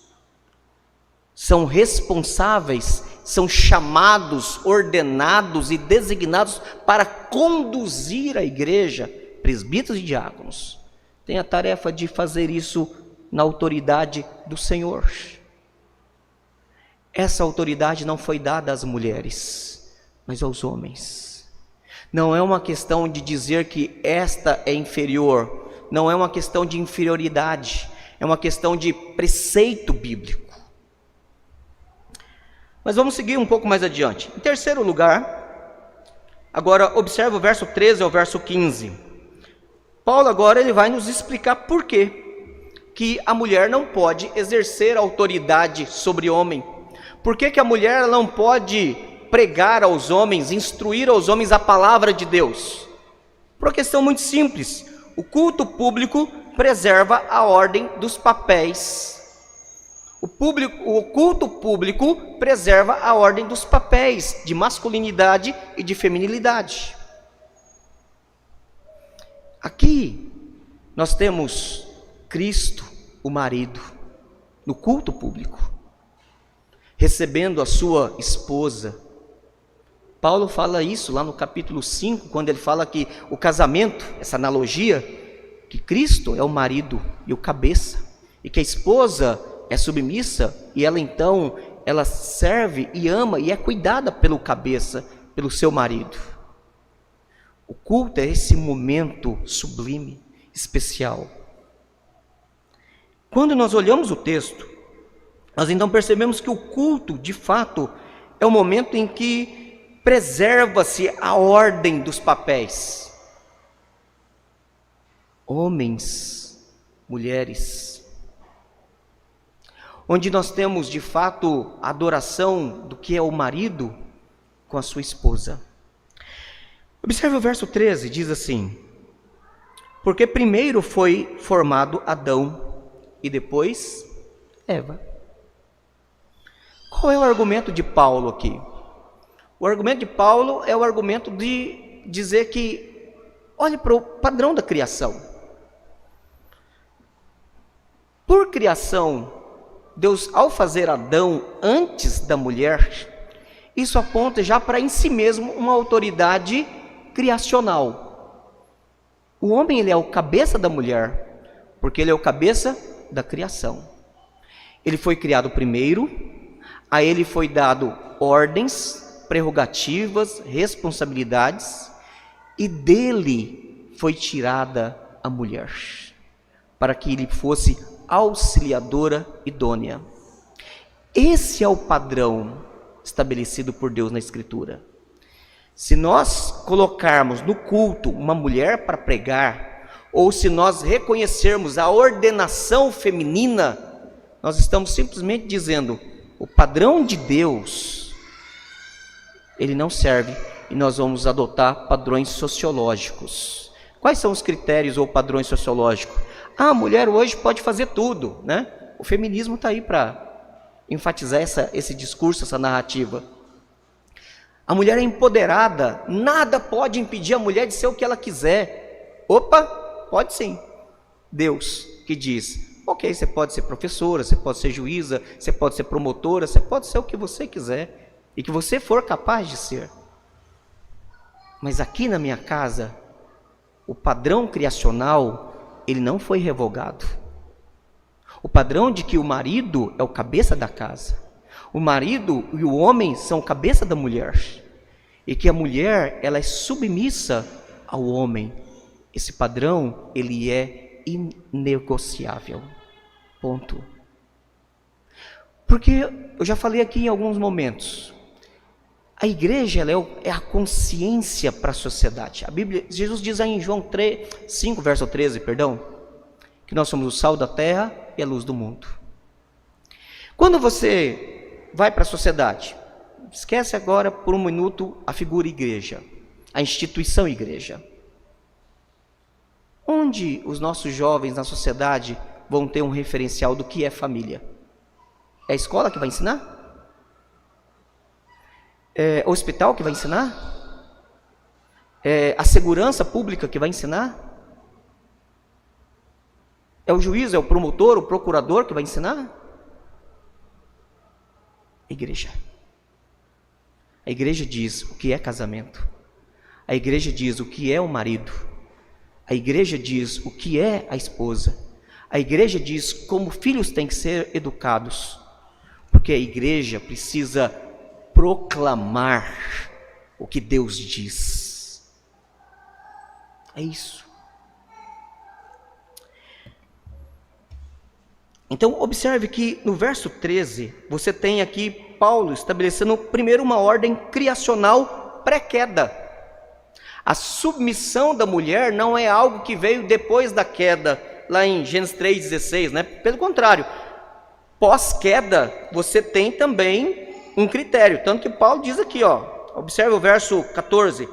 são responsáveis, são chamados, ordenados e designados para conduzir a igreja, presbíteros e diáconos. Tem a tarefa de fazer isso na autoridade do Senhor. Essa autoridade não foi dada às mulheres, mas aos homens. Não é uma questão de dizer que esta é inferior, não é uma questão de inferioridade, é uma questão de preceito bíblico. Mas vamos seguir um pouco mais adiante. Em terceiro lugar, agora observa o verso 13 ao verso 15. Paulo agora ele vai nos explicar por que a mulher não pode exercer autoridade sobre o homem. Por que a mulher não pode pregar aos homens, instruir aos homens a palavra de Deus? Por uma questão muito simples. O culto público preserva a ordem dos papéis. O culto público preserva a ordem dos papéis de masculinidade e de feminilidade. Aqui nós temos Cristo, o marido, no culto público, recebendo a sua esposa. Paulo fala isso lá no capítulo 5, quando ele fala que o casamento, essa analogia, que Cristo é o marido e o cabeça, e que a esposa é submissa, e ela então, ela serve e ama e é cuidada pelo cabeça, pelo seu marido. O culto é esse momento sublime, especial. Quando nós olhamos o texto, nós então percebemos que o culto, de fato, é o momento em que preserva-se a ordem dos papéis. Homens, mulheres, onde nós temos de fato a adoração do que é o marido com a sua esposa. Observe o verso 13, diz assim: porque primeiro foi formado Adão e depois Eva. Qual é o argumento de Paulo aqui? O argumento de Paulo é o argumento de dizer que, olhe para o padrão da criação. Por criação, Deus, ao fazer Adão antes da mulher, isso aponta já para em si mesmo uma autoridade criacional. O homem, ele é o cabeça da mulher, porque ele é o cabeça da criação. Ele foi criado primeiro, a ele foi dado ordens, prerrogativas, responsabilidades, e dele foi tirada a mulher, para que ele fosse auxiliadora idônea. Esse é o padrão estabelecido por Deus na Escritura. Se nós colocarmos no culto uma mulher para pregar, ou se nós reconhecermos a ordenação feminina, nós estamos simplesmente dizendo: o padrão de Deus, ele não serve, e nós vamos adotar padrões sociológicos. Quais são os critérios ou padrões sociológicos? A mulher hoje pode fazer tudo, né? O feminismo está aí para enfatizar esse discurso, essa narrativa. A mulher é empoderada, nada pode impedir a mulher de ser o que ela quiser. Opa, pode sim. Deus que diz: ok, você pode ser professora, você pode ser juíza, você pode ser promotora, você pode ser o que você quiser e que você for capaz de ser. Mas aqui na minha casa, o padrão criacional, ele não foi revogado. O padrão de que o marido é o cabeça da casa, o marido e o homem são o cabeça da mulher, e que a mulher, ela é submissa ao homem. Esse padrão, ele é inegociável. Ponto. Porque eu já falei aqui em alguns momentos, a igreja é a consciência para a sociedade. A Bíblia, Jesus diz aí em João 5, verso 13, que nós somos o sal da terra e a luz do mundo. Quando você vai para a sociedade, esquece agora por um minuto a figura igreja, a instituição igreja. Onde os nossos jovens na sociedade vão ter um referencial do que é família? É a escola que vai ensinar? É o hospital que vai ensinar? É a segurança pública que vai ensinar? É o juiz, é o promotor, o procurador que vai ensinar? Igreja. A igreja diz o que é casamento. A igreja diz o que é o marido. A igreja diz o que é a esposa. A igreja diz como filhos têm que ser educados. Porque a igreja precisa proclamar o que Deus diz. É isso. Então, observe que no verso 13, você tem aqui Paulo estabelecendo primeiro uma ordem criacional pré-queda. A submissão da mulher não é algo que veio depois da queda, lá em Gênesis 3,16, né? Pelo contrário, pós-queda, você tem também um critério. Tanto que Paulo diz aqui, observe o verso 14.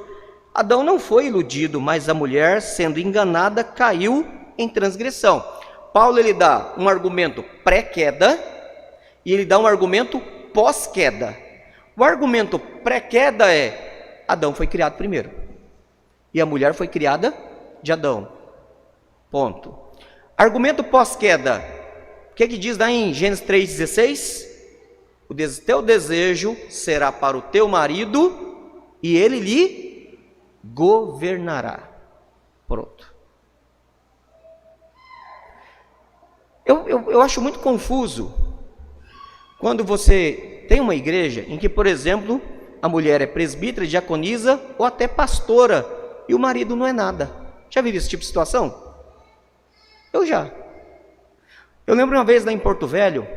Adão não foi iludido, mas a mulher, sendo enganada, caiu em transgressão. Paulo ele dá um argumento pré-queda e ele dá um argumento pós-queda. O argumento pré-queda é: Adão foi criado primeiro e a mulher foi criada de Adão. Ponto. Argumento pós-queda. O que diz lá em Gênesis 3,16? O teu desejo será para o teu marido e ele lhe governará. Pronto. Eu acho muito confuso quando você tem uma igreja em que, por exemplo, a mulher é presbítera, diaconisa ou até pastora e o marido não é nada. Já viu esse tipo de situação? Eu já. Eu lembro uma vez lá em Porto Velho,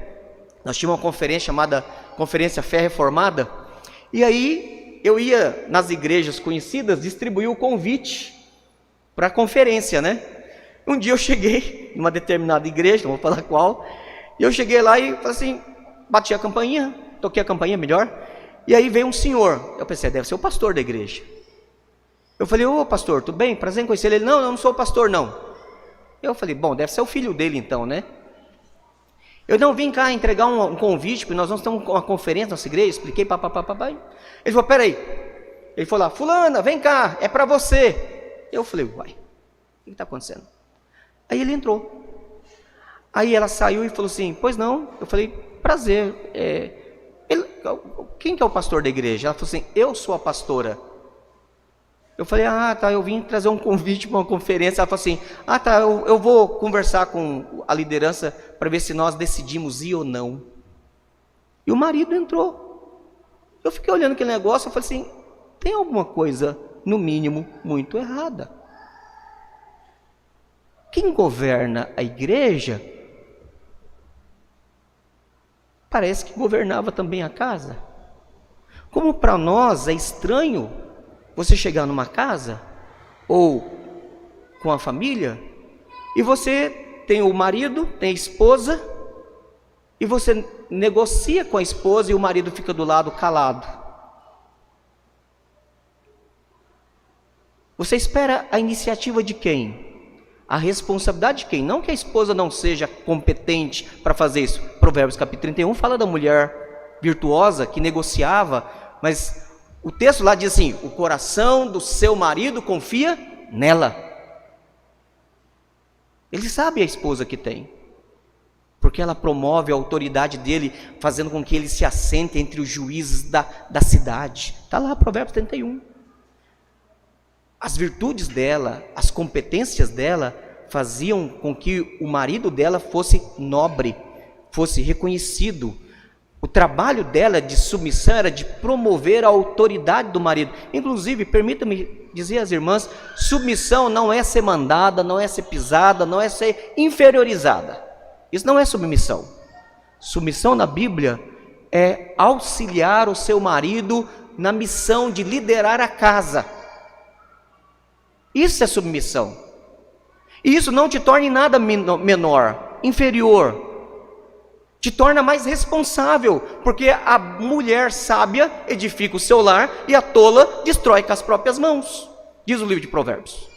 nós tínhamos uma conferência chamada Conferência Fé Reformada, e aí eu ia nas igrejas conhecidas distribuir o convite para a conferência, né? Um dia eu cheguei numa determinada igreja, não vou falar qual, e eu cheguei lá e falei assim, bati a campainha, toquei a campainha melhor, e aí veio um senhor. Eu pensei, deve ser o pastor da igreja. Eu falei, ô pastor, tudo bem? Prazer em conhecer ele. Ele, não, eu não sou o pastor não. Eu falei, bom, deve ser o filho dele então, né? Eu não vim cá entregar um convite, porque nós vamos ter uma conferência na nossa igreja, expliquei, papapá. Ele falou, peraí. Ele falou lá, fulana, vem cá, é para você. Eu falei, uai, o que está acontecendo? Aí ele entrou. Aí ela saiu e falou assim, pois não. Eu falei, prazer. Quem que é o pastor da igreja? Ela falou assim, eu sou a pastora. Eu falei, tá, eu vim trazer um convite para uma conferência. Ela falou assim, tá, eu vou conversar com a liderança para ver se nós decidimos ir ou não. E o marido entrou. Eu fiquei olhando aquele negócio, eu falei assim, tem alguma coisa, no mínimo, muito errada. Quem governa a igreja, parece que governava também a casa. Como para nós é estranho você chegar numa casa, ou com a família, e você tem o marido, tem a esposa, e você negocia com a esposa e o marido fica do lado calado. Você espera a iniciativa de quem? A responsabilidade de quem? Não que a esposa não seja competente para fazer isso. Provérbios capítulo 31 fala da mulher virtuosa que negociava, mas o texto lá diz assim, o coração do seu marido confia nela. Ele sabe a esposa que tem, porque ela promove a autoridade dele, fazendo com que ele se assente entre os juízes da cidade. Está lá, Provérbios 31. As virtudes dela, as competências dela, faziam com que o marido dela fosse nobre, fosse reconhecido. O trabalho dela de submissão era de promover a autoridade do marido. Inclusive, permita-me dizer às irmãs, submissão não é ser mandada, não é ser pisada, não é ser inferiorizada. Isso não é submissão. Submissão na Bíblia é auxiliar o seu marido na missão de liderar a casa. Isso é submissão. E isso não te torna em nada menor, inferior. Te torna mais responsável, porque a mulher sábia edifica o seu lar e a tola destrói com as próprias mãos, diz o livro de Provérbios.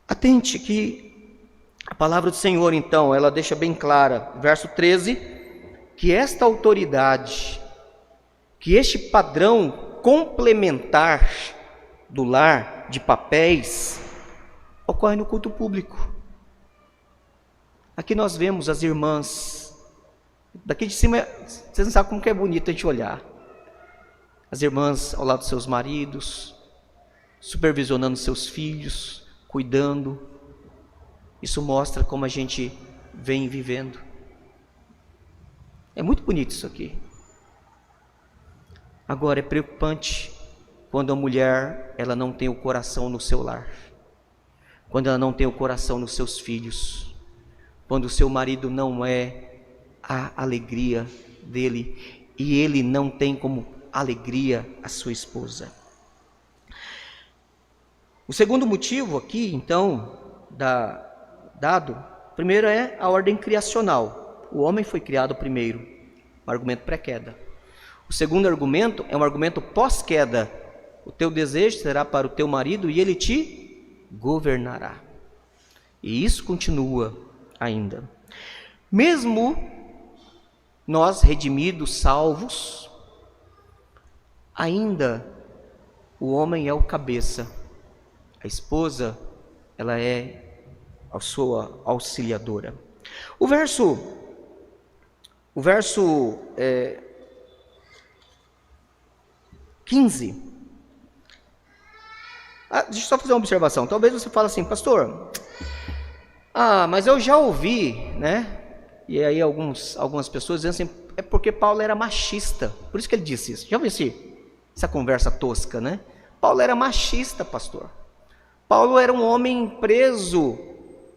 Atente que a palavra do Senhor, então, ela deixa bem clara, verso 13, que esta autoridade, que este padrão complementar do lar de papéis, ocorre no culto público. Aqui nós vemos as irmãs, daqui de cima, vocês não sabem como que é bonito a gente olhar. As irmãs ao lado dos seus maridos, supervisionando seus filhos, cuidando. Isso mostra como a gente vem vivendo. É muito bonito isso aqui. Agora é preocupante quando a mulher, ela não tem o coração no seu lar. Quando ela não tem o coração nos seus filhos. Quando o seu marido não é a alegria dele e ele não tem como alegria a sua esposa. O segundo motivo aqui, então, dado, primeiro é a ordem criacional. O homem foi criado primeiro, um argumento pré-queda. O segundo argumento é um argumento pós-queda. O teu desejo será para o teu marido e ele te governará. E isso continua ainda. Mesmo nós redimidos, salvos, ainda o homem é o cabeça, a esposa, ela é a sua auxiliadora. O verso 15. Deixa eu só fazer uma observação. Talvez você fale assim, pastor, mas eu já ouvi, né? E aí algumas pessoas dizem assim, é porque Paulo era machista. Por isso que ele disse isso. Já ouviu essa conversa tosca, né? Paulo era machista, pastor. Paulo era um homem preso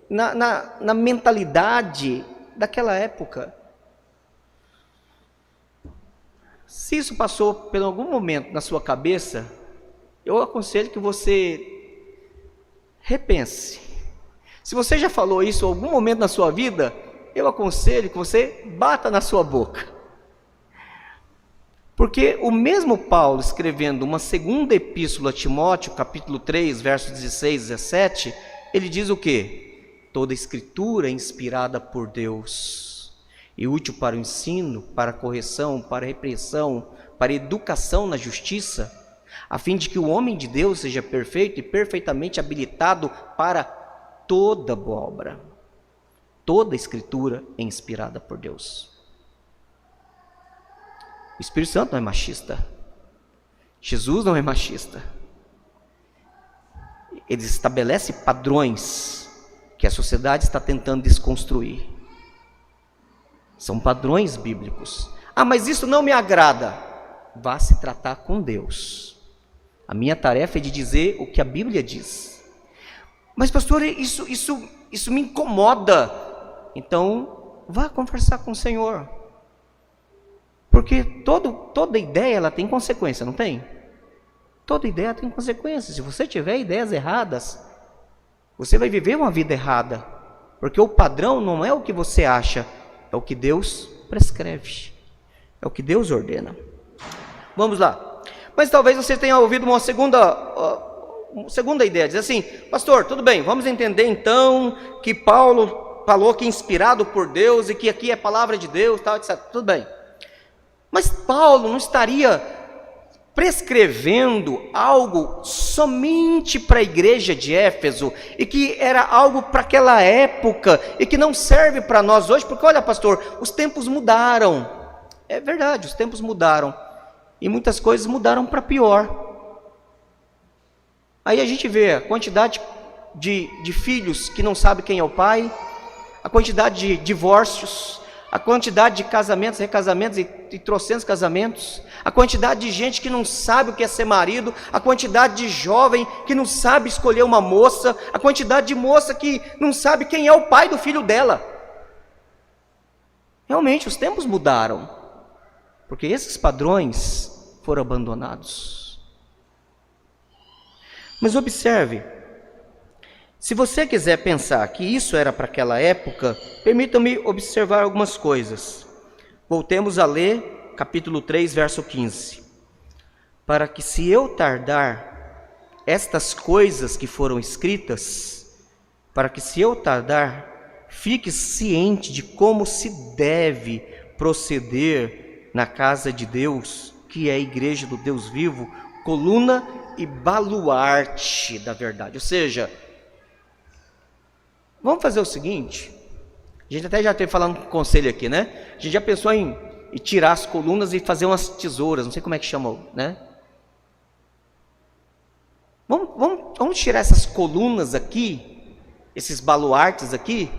na mentalidade daquela época. Se isso passou por algum momento na sua cabeça, eu aconselho que você repense. Se você já falou isso em algum momento na sua vida, eu aconselho que você bata na sua boca. Porque o mesmo Paulo, escrevendo uma segunda epístola a Timóteo, capítulo 3, versos 16 e 17, ele diz o quê? Toda escritura é inspirada por Deus e útil para o ensino, para a correção, para a repreensão, para a educação na justiça, a fim de que o homem de Deus seja perfeito e perfeitamente habilitado para toda boa obra. Toda escritura é inspirada por Deus. O Espírito Santo não é machista. Jesus não é machista. Ele estabelece padrões que a sociedade está tentando desconstruir. São padrões bíblicos. Mas isso não me agrada. Vá se tratar com Deus. A minha tarefa é de dizer o que a Bíblia diz. Mas pastor, isso me incomoda. Então, vá conversar com o Senhor. Porque toda ideia ela tem consequência, não tem? Toda ideia tem consequências. Se você tiver ideias erradas, você vai viver uma vida errada. Porque o padrão não é o que você acha, é o que Deus prescreve. É o que Deus ordena. Vamos lá. Mas talvez você tenha ouvido uma segunda ideia. Diz assim, pastor, tudo bem, vamos entender então que Paulo falou que é inspirado por Deus e que aqui é palavra de Deus, tal, etc. Tudo bem. Mas Paulo não estaria prescrevendo algo somente para a igreja de Éfeso e que era algo para aquela época e que não serve para nós hoje? Porque olha, pastor, os tempos mudaram. É verdade, os tempos mudaram e muitas coisas mudaram para pior. Aí a gente vê a quantidade de filhos que não sabem quem é o pai, a quantidade de divórcios, a quantidade de casamentos, recasamentos e trocentos casamentos, a quantidade de gente que não sabe o que é ser marido, a quantidade de jovem que não sabe escolher uma moça, a quantidade de moça que não sabe quem é o pai do filho dela. Realmente os tempos mudaram, porque esses padrões foram abandonados. Mas observe, se você quiser pensar que isso era para aquela época, permita-me observar algumas coisas. Voltemos a ler capítulo 3, verso 15. Para que se eu tardar, estas coisas que foram escritas, para que se eu tardar, fique ciente de como se deve proceder na casa de Deus, que é a igreja do Deus vivo, coluna e baluarte da verdade. Ou seja, vamos fazer o seguinte, a gente até já esteve falando com o conselho aqui, né? A gente já pensou em tirar as colunas e fazer umas tesouras, não sei como é que chama, né? Vamos tirar essas colunas aqui, esses baluartes aqui,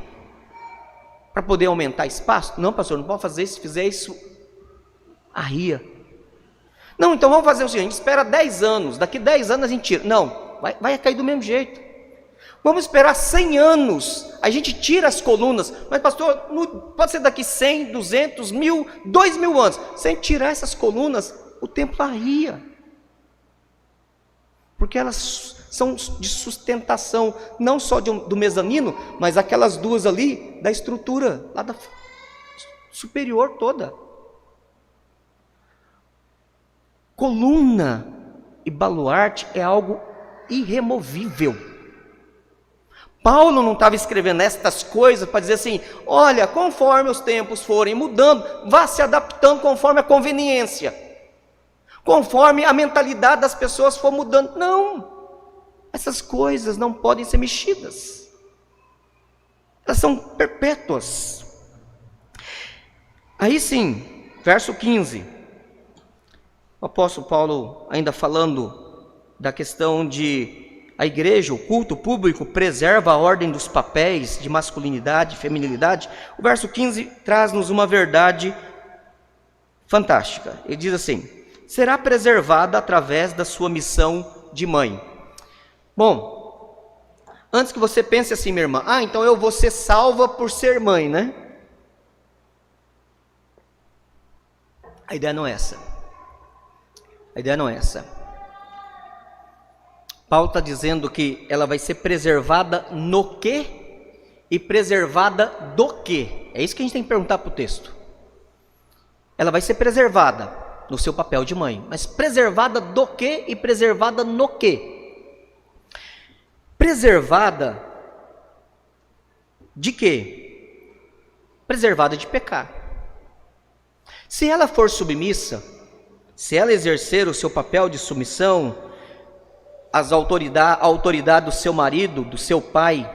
para poder aumentar espaço? Não, pastor, não pode fazer isso. Se fizer isso, arria. Não, então vamos fazer o seguinte, espera 10 anos, daqui 10 anos a gente tira. Não, vai cair do mesmo jeito. Vamos esperar 100 anos, a gente tira as colunas. Mas pastor, pode ser daqui 100, 200, 1000, 2000 anos. Sem tirar essas colunas, o templo arria. Porque elas são de sustentação, não só do mezanino, mas aquelas duas ali, da estrutura, lá da superior toda. Coluna e baluarte é algo irremovível. Paulo não estava escrevendo estas coisas para dizer assim, olha, conforme os tempos forem mudando, vá se adaptando conforme a conveniência, conforme a mentalidade das pessoas for mudando. Não, essas coisas não podem ser mexidas, elas são perpétuas. Aí sim, verso 15, o apóstolo Paulo ainda falando da questão de a igreja, o culto público, preserva a ordem dos papéis de masculinidade e feminilidade. O verso 15 traz-nos uma verdade fantástica. Ele diz assim, será preservada através da sua missão de mãe. Bom, antes que você pense assim, minha irmã, então eu vou ser salva por ser mãe, né? A ideia não é essa. A ideia não é essa. Paulo está dizendo que ela vai ser preservada no quê? E preservada do quê? É isso que a gente tem que perguntar para o texto. Ela vai ser preservada no seu papel de mãe, mas preservada do quê e preservada no quê? Preservada de quê? Preservada de pecar. Se ela for submissa, se ela exercer o seu papel de submissão, a autoridade do seu marido, do seu pai,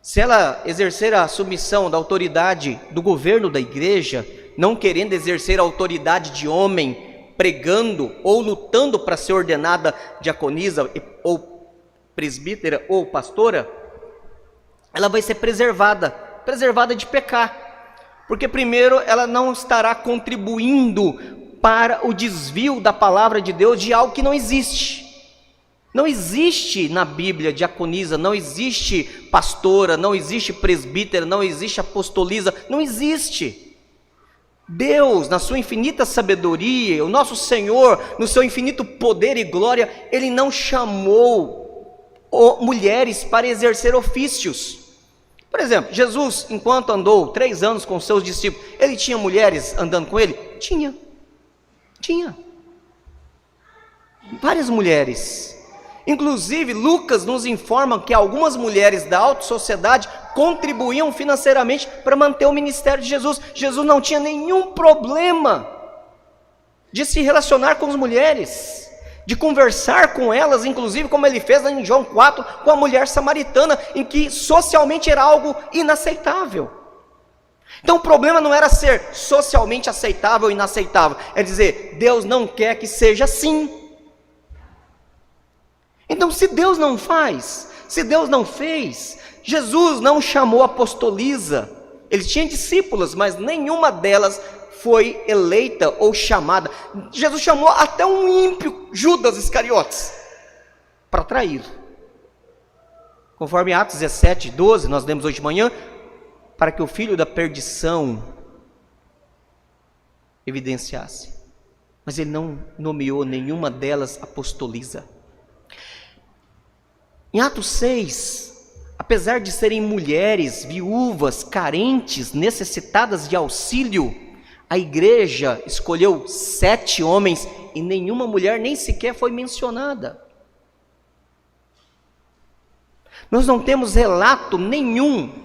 se ela exercer a submissão da autoridade do governo da igreja, não querendo exercer a autoridade de homem, pregando ou lutando para ser ordenada diaconisa ou presbítera ou pastora, ela vai ser preservada de pecar, porque primeiro ela não estará contribuindo para o desvio da palavra de Deus de algo que não existe. Não existe na Bíblia diaconisa, não existe pastora, não existe presbítera, não existe apostolisa, não existe. Deus, na sua infinita sabedoria, o nosso Senhor, no seu infinito poder e glória, Ele não chamou mulheres para exercer ofícios. Por exemplo, Jesus, enquanto andou 3 anos com seus discípulos, Ele tinha mulheres andando com Ele? Tinha. Várias mulheres. Inclusive, Lucas nos informa que algumas mulheres da alta sociedade contribuíam financeiramente para manter o ministério de Jesus. Jesus não tinha nenhum problema de se relacionar com as mulheres, de conversar com elas, inclusive como ele fez em João 4 com a mulher samaritana, em que socialmente era algo inaceitável. Então o problema não era ser socialmente aceitável ou inaceitável, é dizer, Deus não quer que seja assim. Então, se Deus não faz, se Deus não fez, Jesus não chamou apostolisa. Ele tinha discípulas, mas nenhuma delas foi eleita ou chamada. Jesus chamou até um ímpio, Judas Iscariotes, para trair. Conforme Atos 17, 12, nós lemos hoje de manhã, para que o filho da perdição evidenciasse. Mas ele não nomeou nenhuma delas apostoliza. Em Atos 6, apesar de serem mulheres, viúvas, carentes, necessitadas de auxílio, a igreja escolheu 7 homens e nenhuma mulher nem sequer foi mencionada. Nós não temos relato nenhum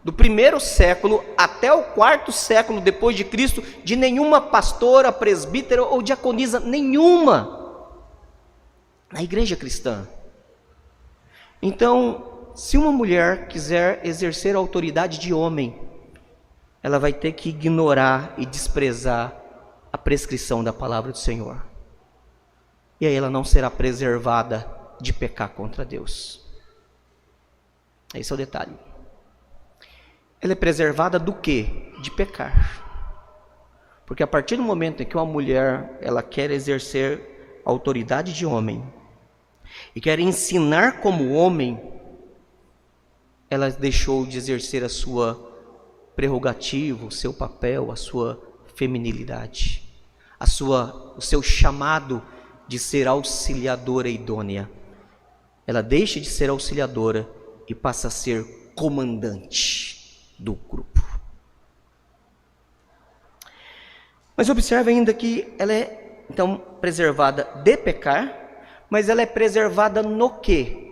do 1º século até o 4º século depois de Cristo de nenhuma pastora, presbítera ou diaconisa nenhuma na igreja cristã. Então, se uma mulher quiser exercer a autoridade de homem, ela vai ter que ignorar e desprezar a prescrição da palavra do Senhor. E aí ela não será preservada de pecar contra Deus. Esse é o detalhe. Ela é preservada do quê? De pecar. Porque a partir do momento em que uma mulher ela quer exercer a autoridade de homem e quer ensinar como homem, ela deixou de exercer a sua prerrogativa, o seu papel, a sua feminilidade, o seu chamado de ser auxiliadora idônea. Ela deixa de ser auxiliadora e passa a ser comandante do grupo. Mas observe ainda que ela é então preservada de pecar, mas ela é preservada no quê?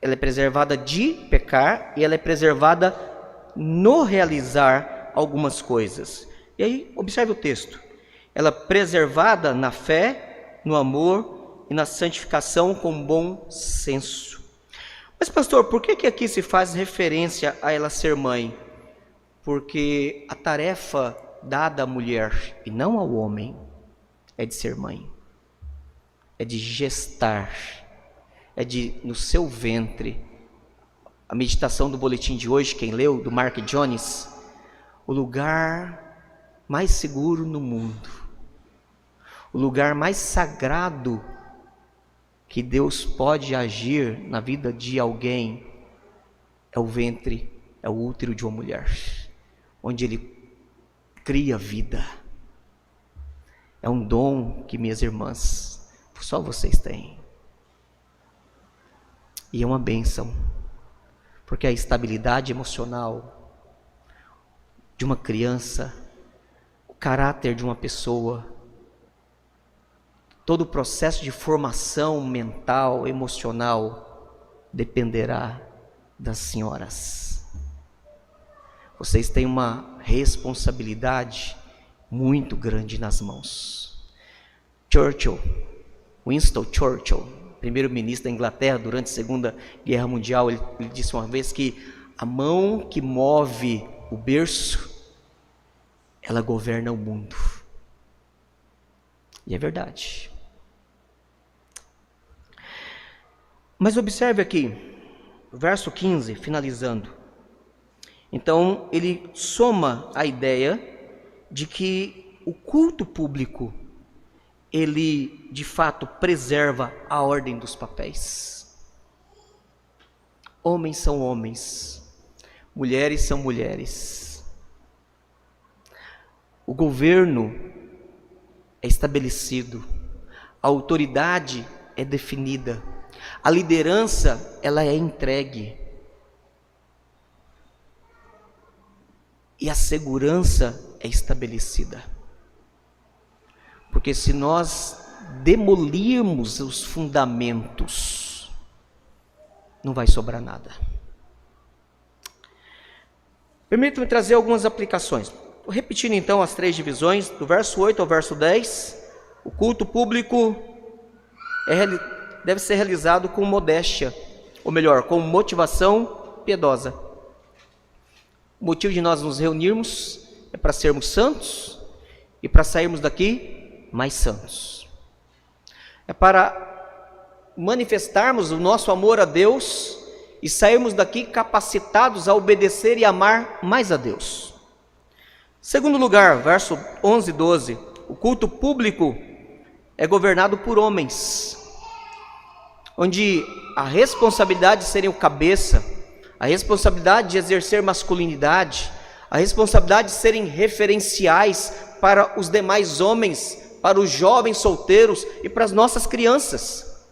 Ela é preservada de pecar e ela é preservada no realizar algumas coisas. E aí, observe o texto. Ela é preservada na fé, no amor e na santificação com bom senso. Mas pastor, por que aqui se faz referência a ela ser mãe? Porque a tarefa dada à mulher e não ao homem é de ser mãe. É de gestar, é de, no seu ventre, a meditação do boletim de hoje, quem leu, do Mark Jones, o lugar mais seguro no mundo, o lugar mais sagrado que Deus pode agir na vida de alguém, é o ventre, é o útero de uma mulher, onde Ele cria vida. É um dom que, minhas irmãs, só vocês têm. E é uma bênção, porque a estabilidade emocional de uma criança, o caráter de uma pessoa, todo o processo de formação mental, emocional, dependerá das senhoras. Vocês têm uma responsabilidade muito grande nas mãos. Winston Churchill, primeiro-ministro da Inglaterra durante a Segunda Guerra Mundial, ele disse uma vez que a mão que move o berço, ela governa o mundo. E é verdade. Mas observe aqui, verso 15, finalizando. Então, ele soma a ideia de que o culto público, ele de fato preserva a ordem dos papéis. Homens são homens, mulheres são mulheres. O governo é estabelecido, a autoridade é definida, a liderança ela é entregue e a segurança é estabelecida. Porque se nós demolirmos os fundamentos, não vai sobrar nada. Permita-me trazer algumas aplicações. Vou repetindo então as 3 divisões, do verso 8 ao verso 10. O culto público deve ser realizado com modéstia, ou melhor, com motivação piedosa. O motivo de nós nos reunirmos é para sermos santos e para sairmos daqui mais santos. É para manifestarmos o nosso amor a Deus e sairmos daqui capacitados a obedecer e amar mais a Deus. Segundo lugar, verso 11 e 12, o culto público é governado por homens, onde a responsabilidade de serem o cabeça, a responsabilidade de exercer masculinidade, A responsabilidade de serem referenciais para os demais homens, para os jovens solteiros e para as nossas crianças.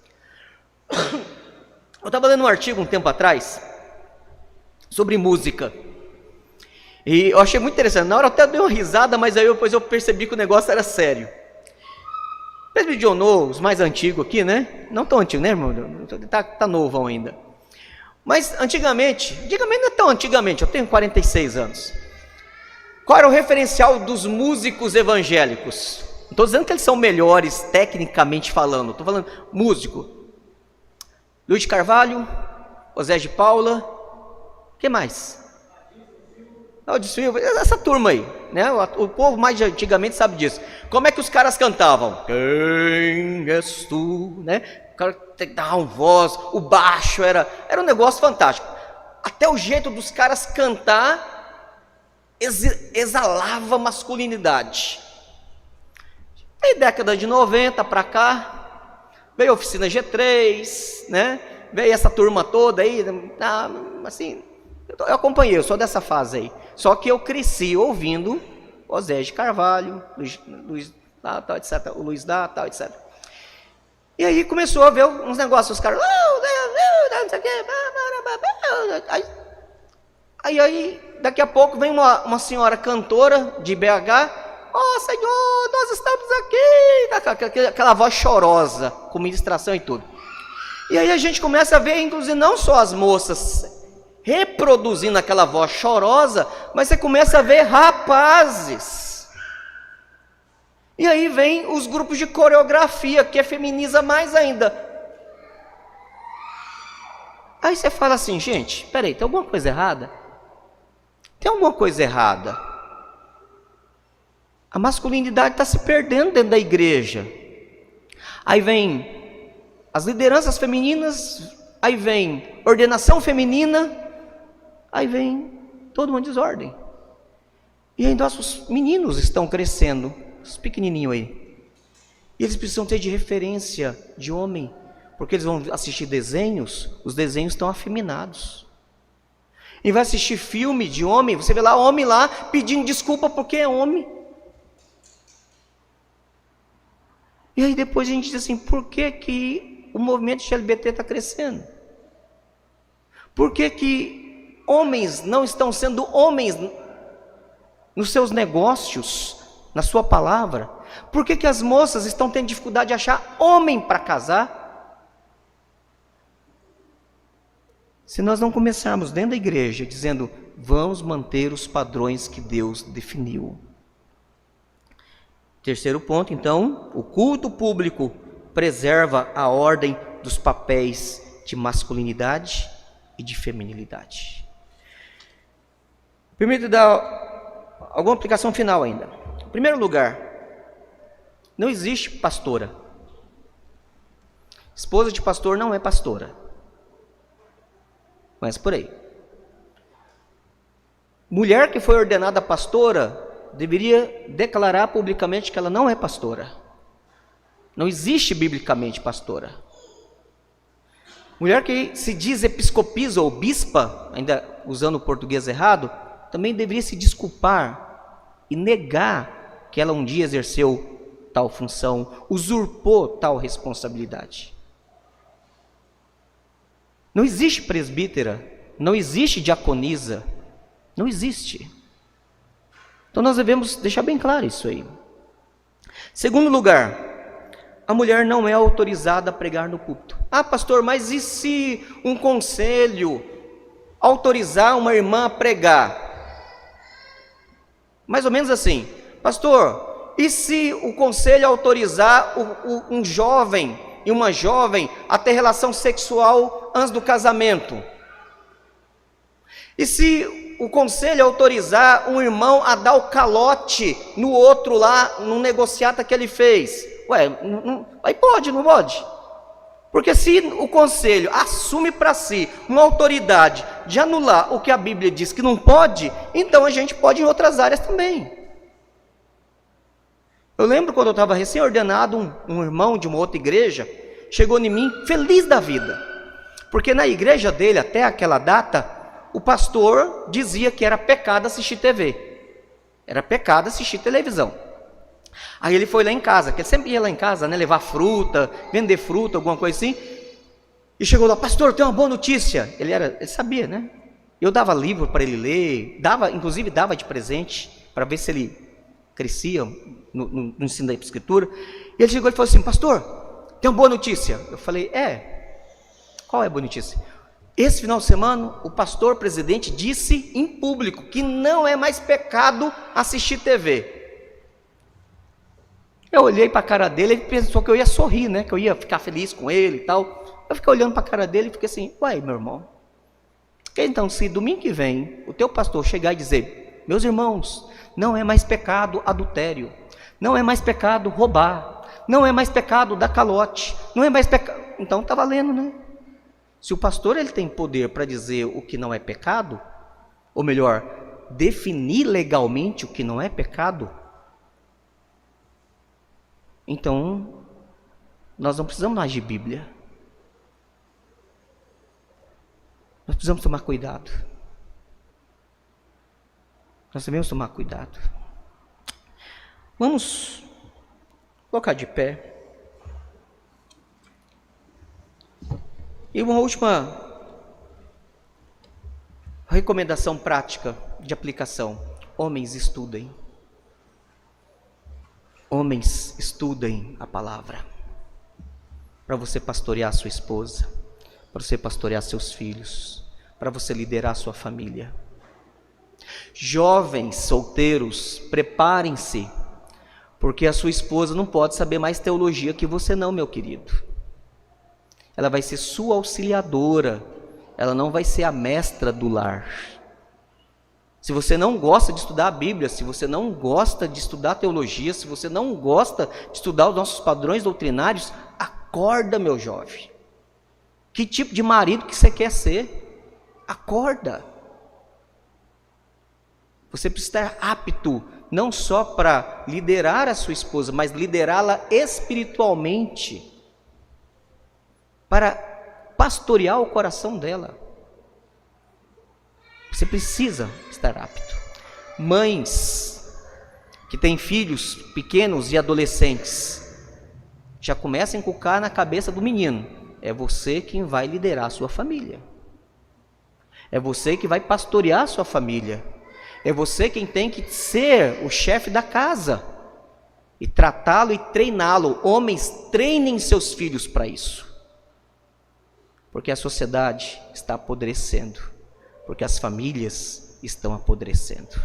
Eu estava lendo um artigo um tempo atrás sobre música. E eu achei muito interessante. Na hora eu até dei uma risada, mas aí depois eu percebi que o negócio era sério. Presbiterianos, os mais antigos aqui, né? Não tão antigo, né, irmão? Tá novo ainda. Mas antigamente não é tão antigamente, eu tenho 46 anos. Qual era o referencial dos músicos evangélicos? Não estou dizendo que eles são melhores tecnicamente falando, estou falando músico. Luiz de Carvalho, José de Paula, que mais? Silva, essa turma aí, né? O povo mais de antigamente sabe disso. Como é que os caras cantavam? Quem és tu, né? O cara dava uma voz, o baixo era um negócio fantástico. Até o jeito dos caras cantar exalava masculinidade. Aí década de 90 para cá, veio a oficina G3, né? Veio essa turma toda aí, assim, eu acompanhei, eu sou dessa fase aí. Só que eu cresci ouvindo o Zé de Carvalho, Luiz lá, tal, etc. O Luiz da, tal, etc. E aí começou a ver uns negócios, os caras, não sei o quê. Aí, daqui a pouco vem uma senhora cantora de BH, Senhor, nós estamos aqui, aquela voz chorosa, com ministração e tudo. E aí a gente começa a ver, inclusive, não só as moças reproduzindo aquela voz chorosa, mas você começa a ver rapazes. E aí vem os grupos de coreografia, que feminiza mais ainda. Aí você fala assim, gente, peraí, tem alguma coisa errada? Tem alguma coisa errada. A masculinidade está se perdendo dentro da igreja. Aí vem as lideranças femininas, aí vem ordenação feminina, aí vem toda uma desordem. E aí nossos meninos estão crescendo, os pequenininhos aí. E eles precisam ter de referência de homem, porque eles vão assistir desenhos, os desenhos estão afeminados. E vai assistir filme de homem, você vê lá homem lá pedindo desculpa porque é homem. E aí depois a gente diz assim, por que o movimento LGBT está crescendo? Por que homens não estão sendo homens nos seus negócios, na sua palavra? Por que as moças estão tendo dificuldade de achar homem para casar? Se nós não começarmos dentro da igreja dizendo, vamos manter os padrões que Deus definiu. Terceiro ponto, então, o culto público preserva a ordem dos papéis de masculinidade e de feminilidade. Permito dar alguma aplicação final ainda. Em primeiro lugar, não existe pastora. Esposa de pastor não é pastora. Mas por aí. Mulher que foi ordenada pastora deveria declarar publicamente que ela não é pastora. Não existe biblicamente pastora. Mulher que se diz episcopisa ou bispa, ainda usando o português errado, também deveria se desculpar e negar que ela um dia exerceu tal função, usurpou tal responsabilidade. Não existe presbítera, não existe diaconisa, não existe. Então nós devemos deixar bem claro isso aí. Segundo lugar, a mulher não é autorizada a pregar no púlpito. Ah, pastor, mas e se um conselho autorizar uma irmã a pregar? Mais ou menos assim, pastor, e se o conselho autorizar um jovem e uma jovem a ter relação sexual antes do casamento? E se o conselho autorizar um irmão a dar o calote no outro lá, no negociata que ele fez? Aí pode, não pode? Porque se o conselho assume para si uma autoridade de anular o que a Bíblia diz que não pode, então a gente pode em outras áreas também. Eu lembro quando eu estava recém-ordenado, um irmão de uma outra igreja chegou em mim feliz da vida, porque na igreja dele, até aquela data, o pastor dizia que era pecado assistir TV. Era pecado assistir televisão. Aí ele foi lá em casa, que ele sempre ia lá em casa, né, levar fruta, vender fruta, alguma coisa assim. E chegou lá, pastor, tem uma boa notícia. Ele sabia, né? Eu dava livro para ele ler, inclusive dava de presente, para ver se ele crescia no ensino da escritura. E ele chegou e falou assim, pastor, tem uma boa notícia. Eu falei, qual é a boa notícia? Esse final de semana, o pastor presidente disse em público que não é mais pecado assistir TV. Eu olhei para a cara dele, ele pensou que eu ia sorrir, né? Que eu ia ficar feliz com ele e tal. Eu fiquei olhando para a cara dele e fiquei assim, uai, meu irmão. Então, se domingo que vem o teu pastor chegar e dizer, meus irmãos, não é mais pecado adultério, não é mais pecado roubar, não é mais pecado dar calote, não é mais pecado... Então está valendo, né? Se o pastor ele tem poder para dizer o que não é pecado, ou melhor, definir legalmente o que não é pecado, então nós não precisamos mais de Bíblia. Nós precisamos tomar cuidado. Nós devemos tomar cuidado. Vamos colocar de pé. E uma última recomendação prática de aplicação. Homens, estudem. Homens, estudem a palavra. Para você pastorear sua esposa, para você pastorear seus filhos, para você liderar sua família. Jovens solteiros, preparem-se, porque a sua esposa não pode saber mais teologia que você não, meu querido. Ela vai ser sua auxiliadora, ela não vai ser a mestra do lar. Se você não gosta de estudar a Bíblia, se você não gosta de estudar teologia, se você não gosta de estudar os nossos padrões doutrinários, acorda, meu jovem. Que tipo de marido que você quer ser? Acorda. Você precisa estar apto, não só para liderar a sua esposa, mas liderá-la espiritualmente, para pastorear o coração dela. Você precisa estar apto. Mães que têm filhos pequenos e adolescentes, já começa a inculcar na cabeça do menino, é você quem vai liderar a sua família. É você que vai pastorear a sua família. É você quem tem que ser o chefe da casa e tratá-lo e treiná-lo. Homens, treinem seus filhos para isso. Porque a sociedade está apodrecendo, porque as famílias estão apodrecendo.